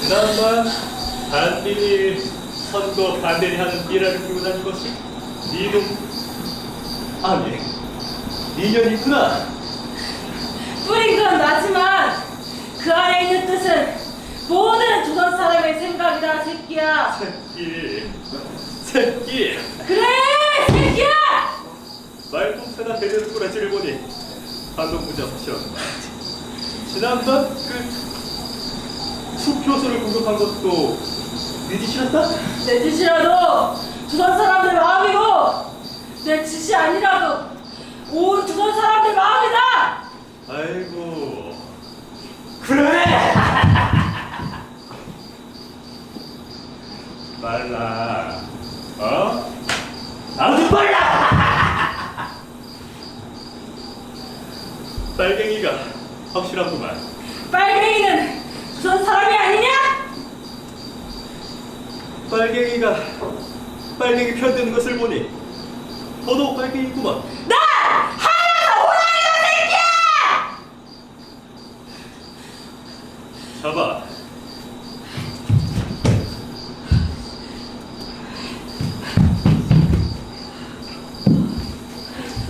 지난번 반민이 선거 반대를 하는 삐라를 끼고 다닌 것이 니놈 아니 니년이구나. 뿌린 건 나지만 그 안에 있는 뜻은 모든 조선 사람의 생각이다, 새끼야. 새끼 그래, 새끼야! 말동체나 제대로 꼬라지를 보니 한동부자 사실은 지난번 그 투표소를 공격한 것도 네 짓이었다? 내 짓이라도 조선 사람들 마음이고 내 짓이 아니라도 온 조선 사람들 마음이다! 아이고 그래! 빨라 어? 아주 빨라! 빨갱이가 확실하구만. 빨갱이는 조선 사람이 아니냐? 빨갱이가 빨갱이 편드는 것을 보니 더더욱 빨갱이구만. 나! 하나도 호랑이다, 새끼야! 잡아.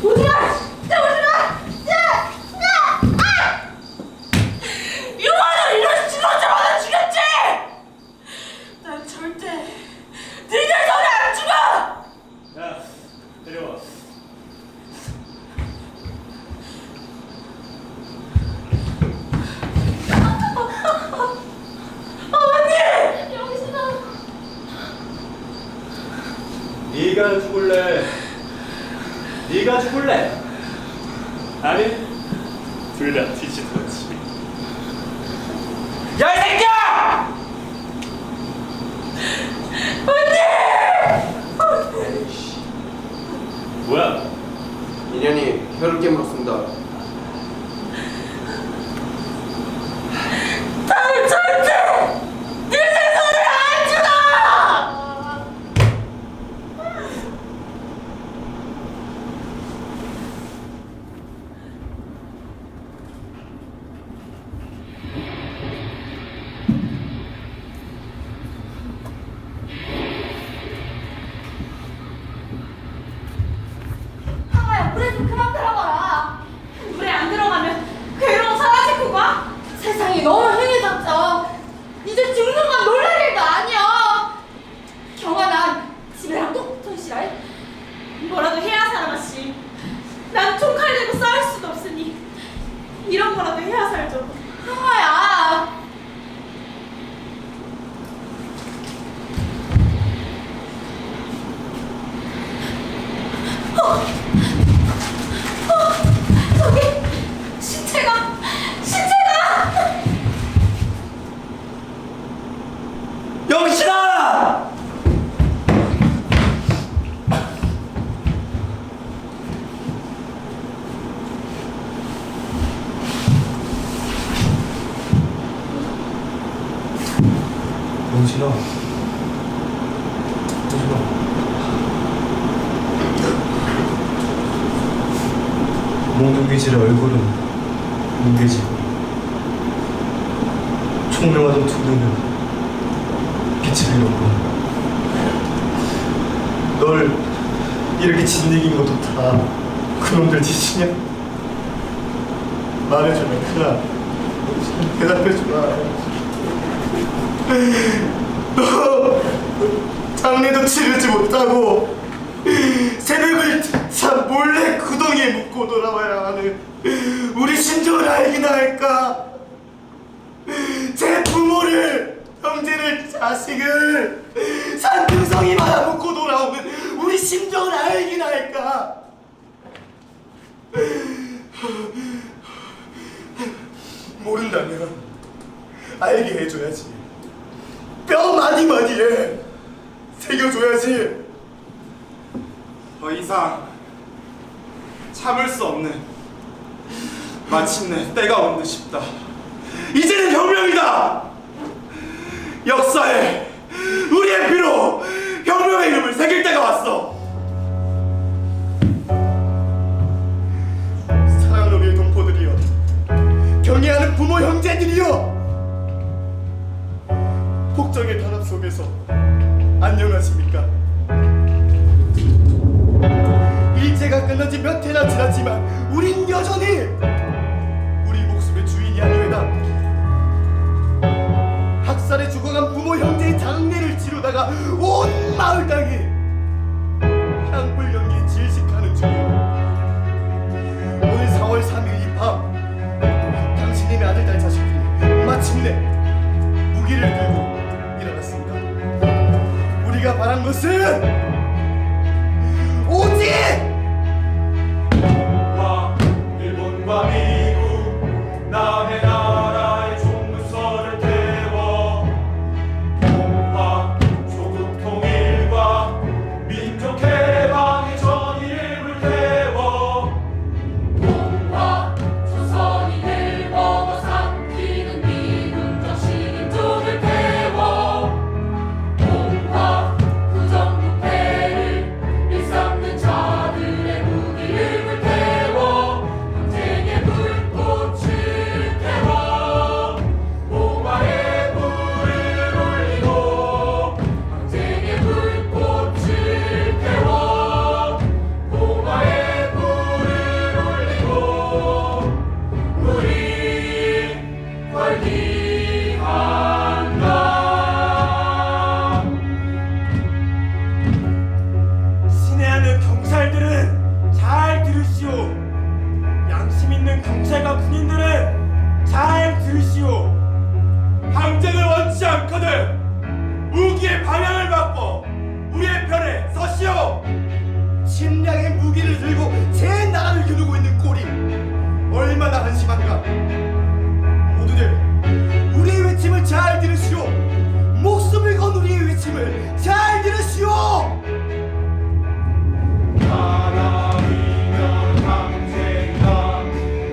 오지마! 진짜 오지마! 유머는 이런 죽었자마자 죽였지! 난 절대 니들 손에 안 죽어! 야, 내려와. 어머니! 여기서 네가 죽을래? 네가 죽을래? 아니, 둘 다 뒤집어지. 야, 이 새끼야! 뭐야? 인연이 혀를 깨물었습니다. 나는 절대 니들 손에 안 죽어! 상아야, 물에 좀 그만 들어가라. 물에 안 들어가면 괴로움 사라질 거가? 세상이 너무 흥해졌죠. 이제 죽는 건 놀랄 일도 아니야. 경아난 집에랑 똑 붙어 있으라. 뭐라도 해야 살아, 씨. 난 총칼 들고 싸울 수도 없으니 이런 거라도 해야 살죠. 상아야. 저기 신체가 영신아! 영신아. 몽둥이질의 얼굴은 뭉개지고 총명하던 두 눈은 빛을 잃었고 널 이렇게 짓이긴 것도 다 그놈들 짓이냐? 말해주라, 큰아. 대답해주라. 너 장례도 치르지 못하고 새벽을 참 몰래 구덩이에 묻고 돌아와야 하는 우리 심정을 알기나 할까? 제 부모를, 형제를, 자식을 산등성이 말아먹고 돌아오는 우리 심정을 알기나 할까? 모른다면 알게 해줘야지. 뼈 마디마디에 새겨줘야지. 더 이상 참을 수 없는 마침내 때가 온 듯 싶다. 이제는 혁명이다. 역사에 우리의 피로 혁명의 이름을 새길 때가 왔어. 사랑하는 우리의 동포들이여, 경애하는 부모 형제들이여, 복정의 단합 속에서 안녕하십니까? 일제가 끝난 지 몇 해나 지났지만 우린 여전히 우리 목숨의 주인이 아니외다. 학살에 죽어간 부모 형제의 장례를 치르다가 온 마을 땅이 향불 연기에 질식하는 중이오. 오늘 4월 3일 이 밤 당신님의 아들 딸 자식들이 마침내 무기를 들고 일어났습니다. 우리가 바란 것은 오직 일본과 미국 남의 나라의 총문서를 태워 통합 조국 통일과 민족 해방의 전의를 불태워 통합 조선인을 먹어 삼키는 미군적 식인종을 태워 통합 부정부패를 일삼는 자들의 무기를 불태워 항쟁의 불꽃을 태워 봉화의 불을 올리고 항쟁의 불꽃을 태워 봉화의 불을 올리고 우리 활기한다. 신의 하는 경찰들은 잘 들으시오. 양심 있는 경찰과 군인들은 잘 들으시오. 항쟁을 원치 않거든 무기의 방향을 바꿔 우리의 편에 서시오. 침략의 무기를 들고 제 나라를 겨누고 있는 꼴이 얼마나 한심한가. 모두들 우리의 외침을 잘 들으시오. 목숨을 건 우리의 외침을 잘 들으시오. 단합이면 항쟁이다.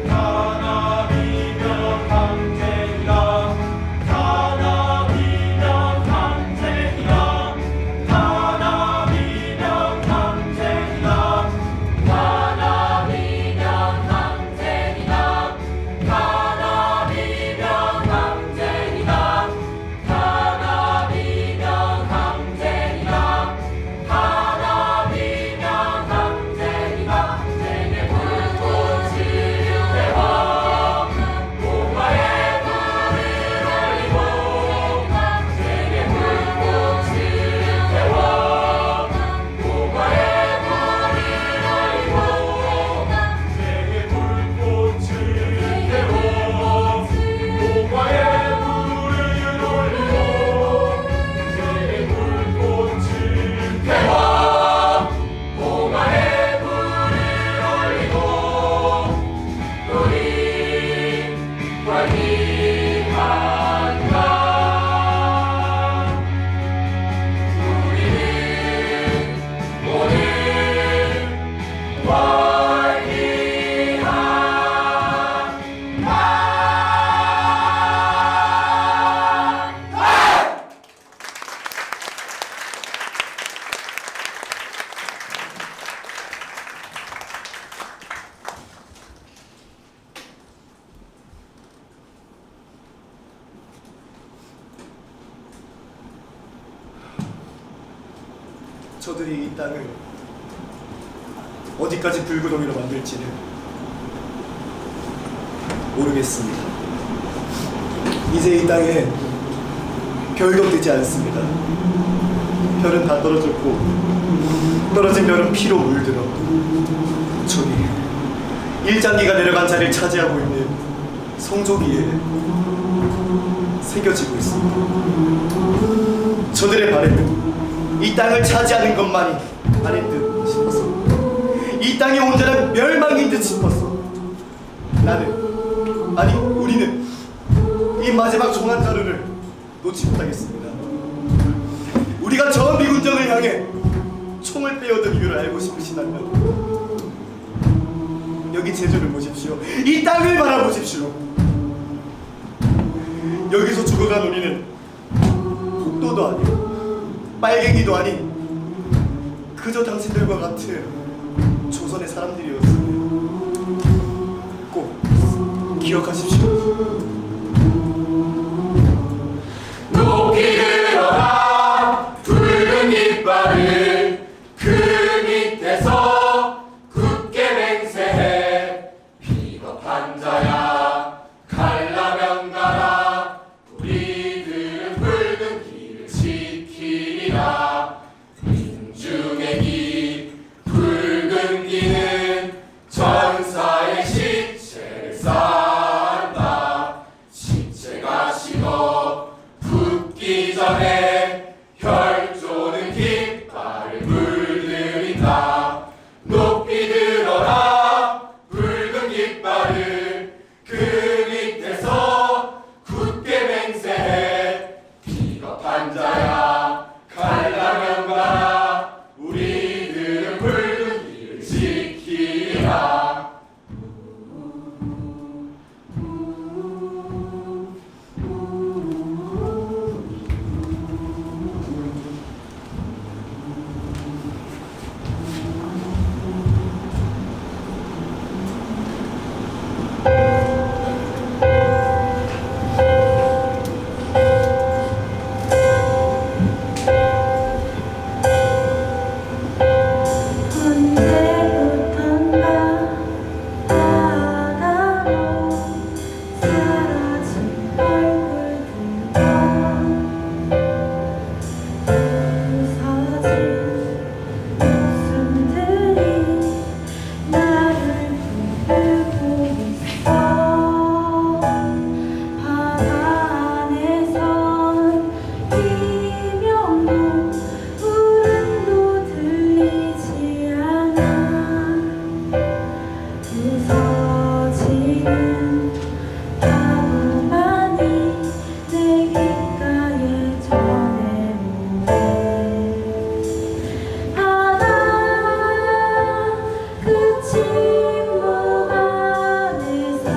단합이면 항쟁이다. 단합이면 항쟁이다. 단합이면 항쟁이다. 단합이면 항쟁이다. 단합이면 항쟁이다. 단합이면 항쟁이다. 단합이면 항쟁이다. 항쟁의 불꽃을 태워 봉화의 불을 올리고 항쟁의 불꽃을 태워 봉화의 불을 올리고 항쟁의 불꽃을 태워 봉화의 불을 올리고 항쟁의 불꽃을 태워 봉화의 불을 올리고 우리 활기한다. 우리는 오늘 활기한다. 저들이 이 땅을 어디까지 불구덩이로 만들지는 모르겠습니다. 이제 이 땅에 별도 뜨지 않습니다. 별은 다 떨어졌고 떨어진 별은 피로 물들어 저기 일장기가 내려간 자리를 차지하고 있는 성조기에 새겨지고 있습니다. 저들의 바램은 이 땅을 차지하는 것만이 아닌 듯 싶어서, 이 땅이 온전한 멸망인 듯 싶어서 나는, 아니 우리는 이 마지막 종한 자루를 놓지 못하겠습니다. 우리가 저 미군정을 향해 총을 빼어든 이유를 알고 싶으시다면 여기 제주를 보십시오. 이 땅을 바라보십시오. 여기서 죽어간 우리는 독도도 아니고 빨갱이도 아닌 그저 당신들과 같은 조선의 사람들이었으니 꼭 기억하십시오. 높이를 지기 전에 혈조는 깃발을 물들인다. 높이 들어라 붉은 깃발을 그 밑에서 굳게 맹세해. 비겁한 자야 갈라면 가라. 우리들은 붉은 길을 지키리라. 언제부턴가 바다로 사라진 얼굴들과 부서진 웃음들이 나를 부르고 있어. 바다 안에선 이명도 울음도 들리지 않아. 부서지는 파도만이 내 귓가에 전해오네. 바다 그 침묵 안에서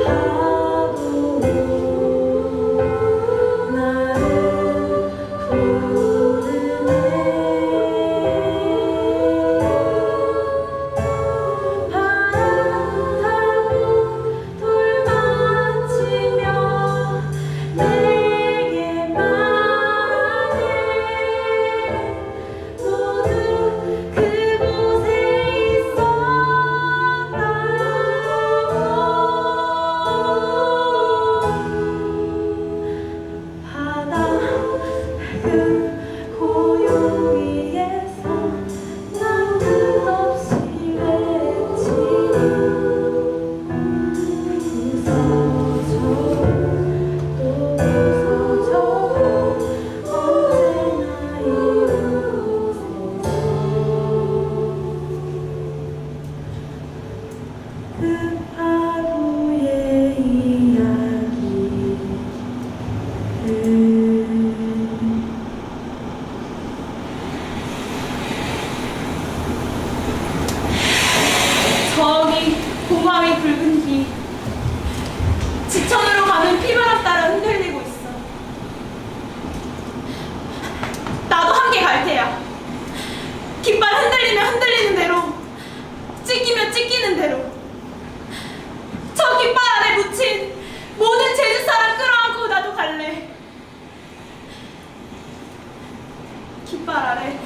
파도로 나를 부르네. 바람 타고 돌 맞히며 내게 말하네. 모두 그곳에 있었다고. 바다 그 고요 위에서 난 끝없이 외치는 부서져 또 부서져 언제나 이곳에서. 그 파도의 이야기를 저기 고마위 붉은 길 지천으로 가는 피바람 따라 흔들리고 있어. 나도 함께 갈 테야. 깃발 흔들리면 흔들리는 대로, 찢기면 찢기는 대로. 저 깃발 안에 묻힌 모든 제주 사람 끌어안고 나도 갈래. 깃발 아래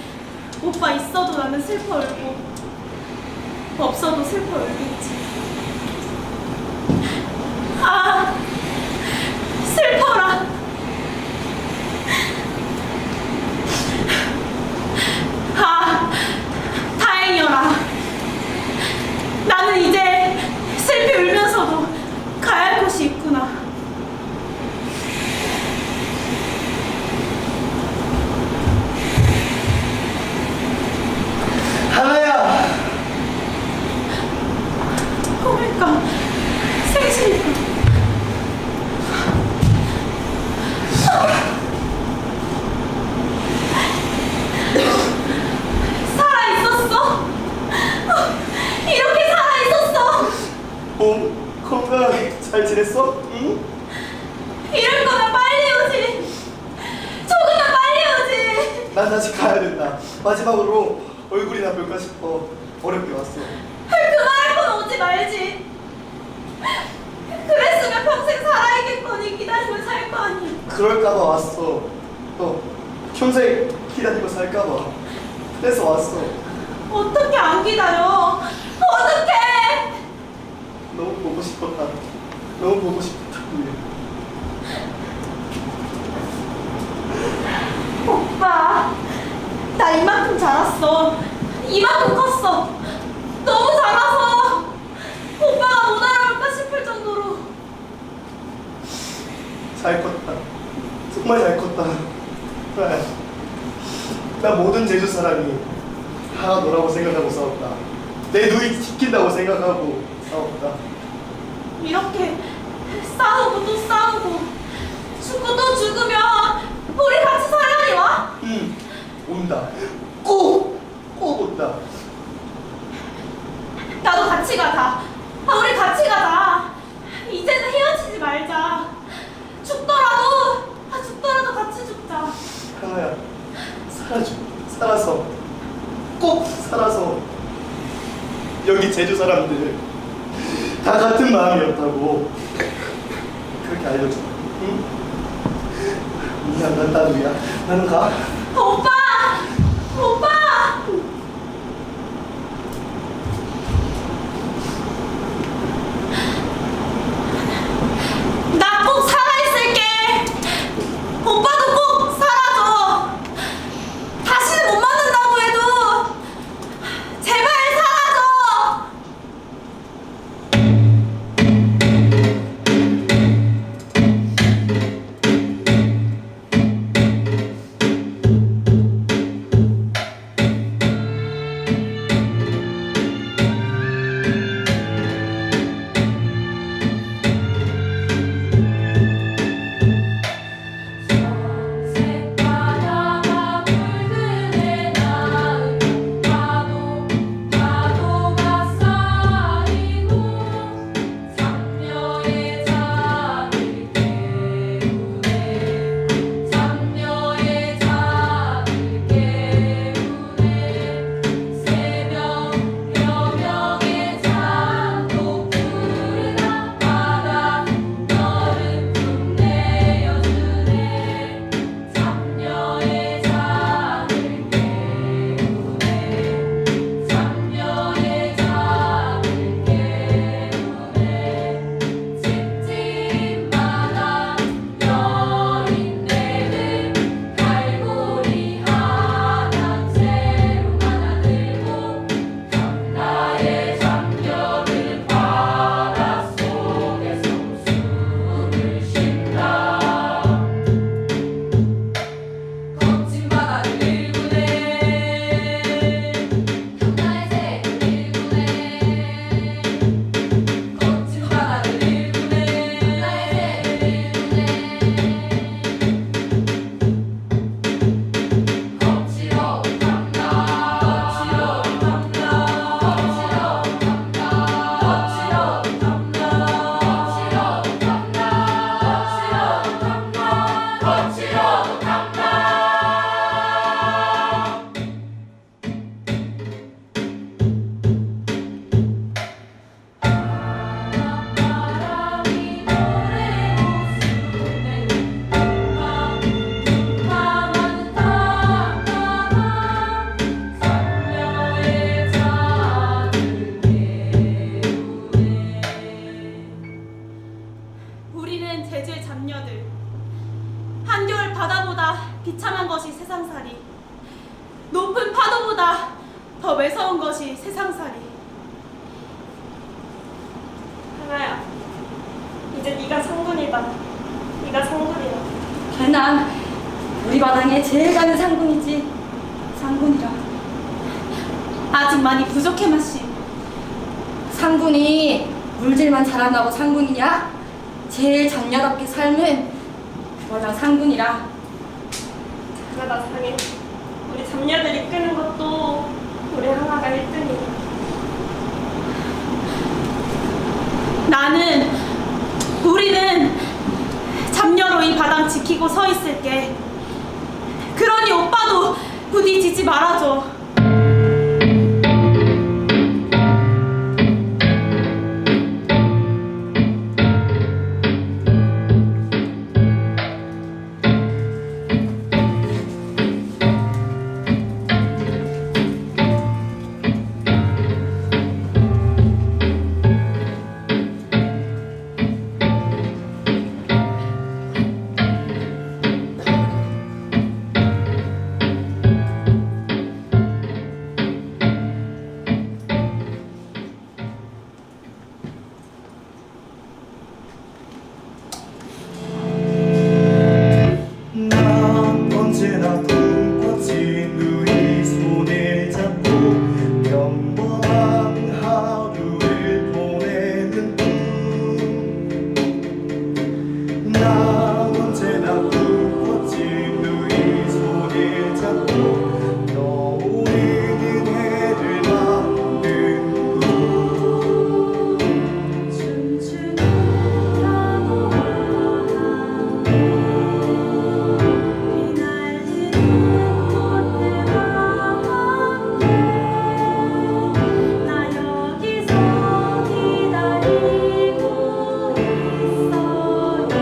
오빠 있어도 나는 슬퍼 울고, 없어도 슬퍼 울겠지. 아, 슬퍼라. 아, 다행이여라. 나는 이제 슬피 울면서도 가야 할 곳이 있구나. 하나야. 그러니까 생신이다. 살아 있었어. 이렇게 살아 있었어. 건강하게 잘 지냈어? 응? 이럴 거면 빨리 오지. 조금만 빨리 오지. 난 다시 가야 된다. 마지막으로 얼굴이나 볼까 싶어. 어렵게 왔어. 그 말할 건 오지 말지. 그랬으면 평생 살아있겠거니 기다리며 살 거 아니야. 그럴까봐 왔어. 너 평생 기다리고 살까봐. 그래서 왔어. 어떻게 안 기다려? 어떡해! 너무 보고 싶었다. 너무 보고 싶었다. 오빠, 나 이만큼 자랐어. 이만큼 컸어. 너무 자라서 오빠가 못 알아볼까 싶을 정도로. 잘 컸다. 정말 잘 컸다. 나 모든 제주 사람이 다 너라고 생각하고 싸웠다. 내 누이 지킨다고 생각하고 싸웠다. 이렇게 싸우고 또 싸우고 죽고 또 죽으면 우리 같이 살아니 와? 온다. 꼭 온다. 나도 같이 가자. 우리 같이 가자. 이제는 헤어지지 말자. 죽더라도 같이 죽자. 하나야, 살아서 꼭 살아서 여기 제주 사람들 다 같은 마음이었다고 그렇게 알려줘. 응? 미안, 난 누야. 나는 가. 오빠! 나 꼭 살아있을게. 오빠도 꼭 살아줘. 다시는 못 만난다고 해도 제발 살아줘. 우리는 제주의 잡녀들. 한겨울 바다보다 비참한 것이 세상살이. 높은 파도보다 더 매서운 것이 세상살이. 하나야, 이제 네가 상군이다. 네가 상군이야. 난 우리 마당에 제일 가는 상군이지. 상군이라. 아직 많이 부족해 마시. 상군이 물질만 잘한다고 상군이냐? 제일 장녀답게 삶은 그거랑 상군이라. 그러다 상해. 우리 잡녀들이 끄는 것도 우리 하나가 1등이야. 우리는 잡녀로 이 바닥 지키고 서 있을게. 그러니 오빠도 부디 지지 말아줘. 나 언제나 꿈꿨지 너의 손을 잡고 떠오르는 해를 막는 춤추는 파도와 함께 휘날리는 꽃들과 함께 나 여기서 기다리고 있어요.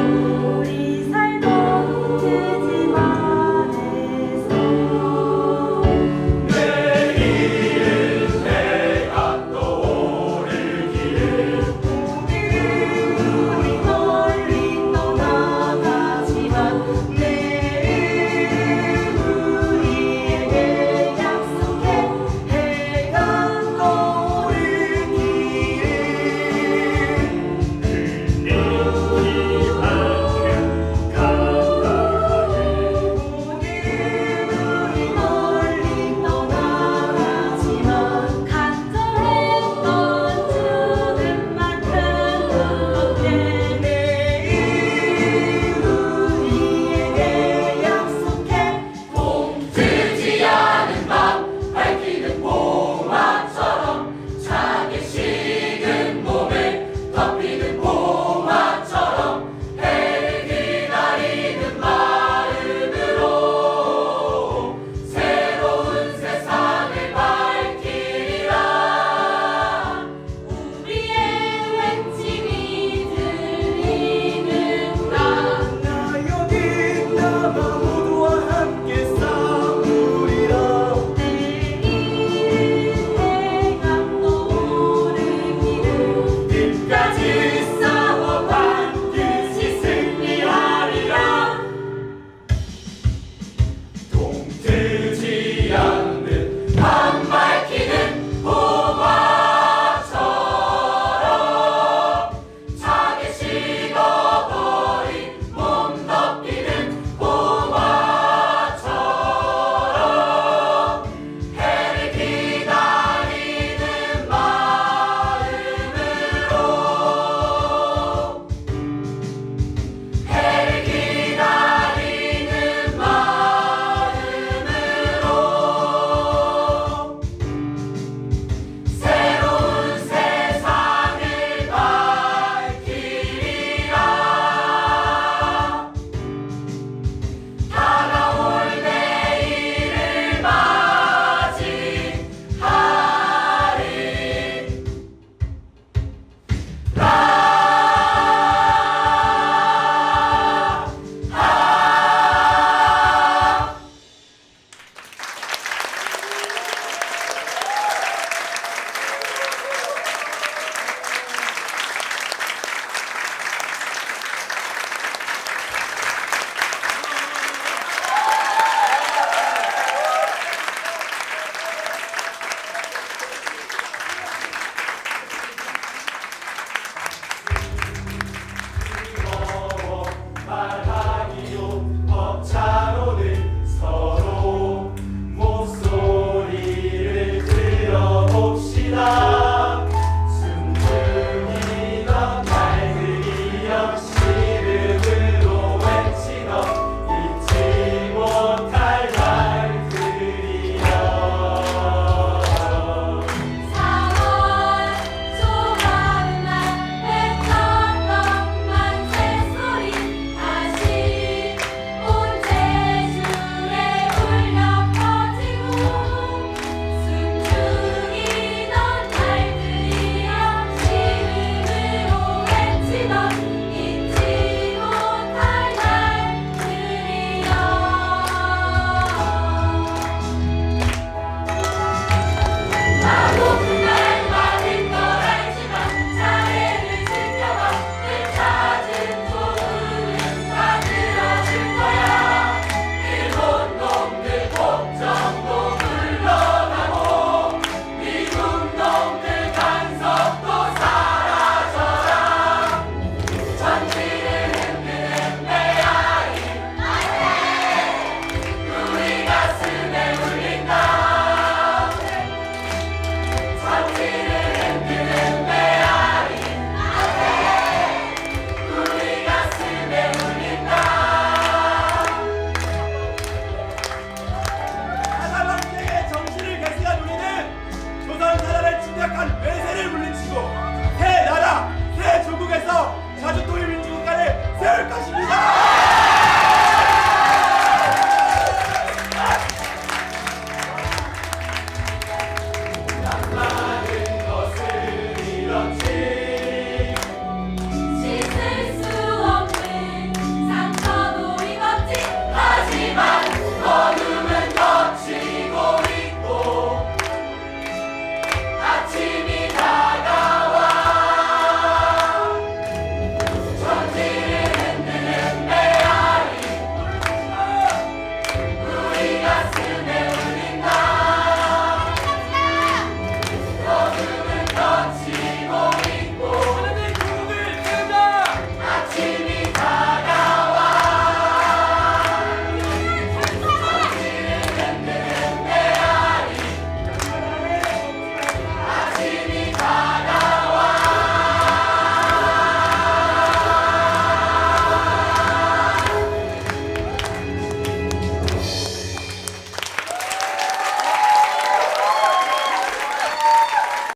될 것입니다.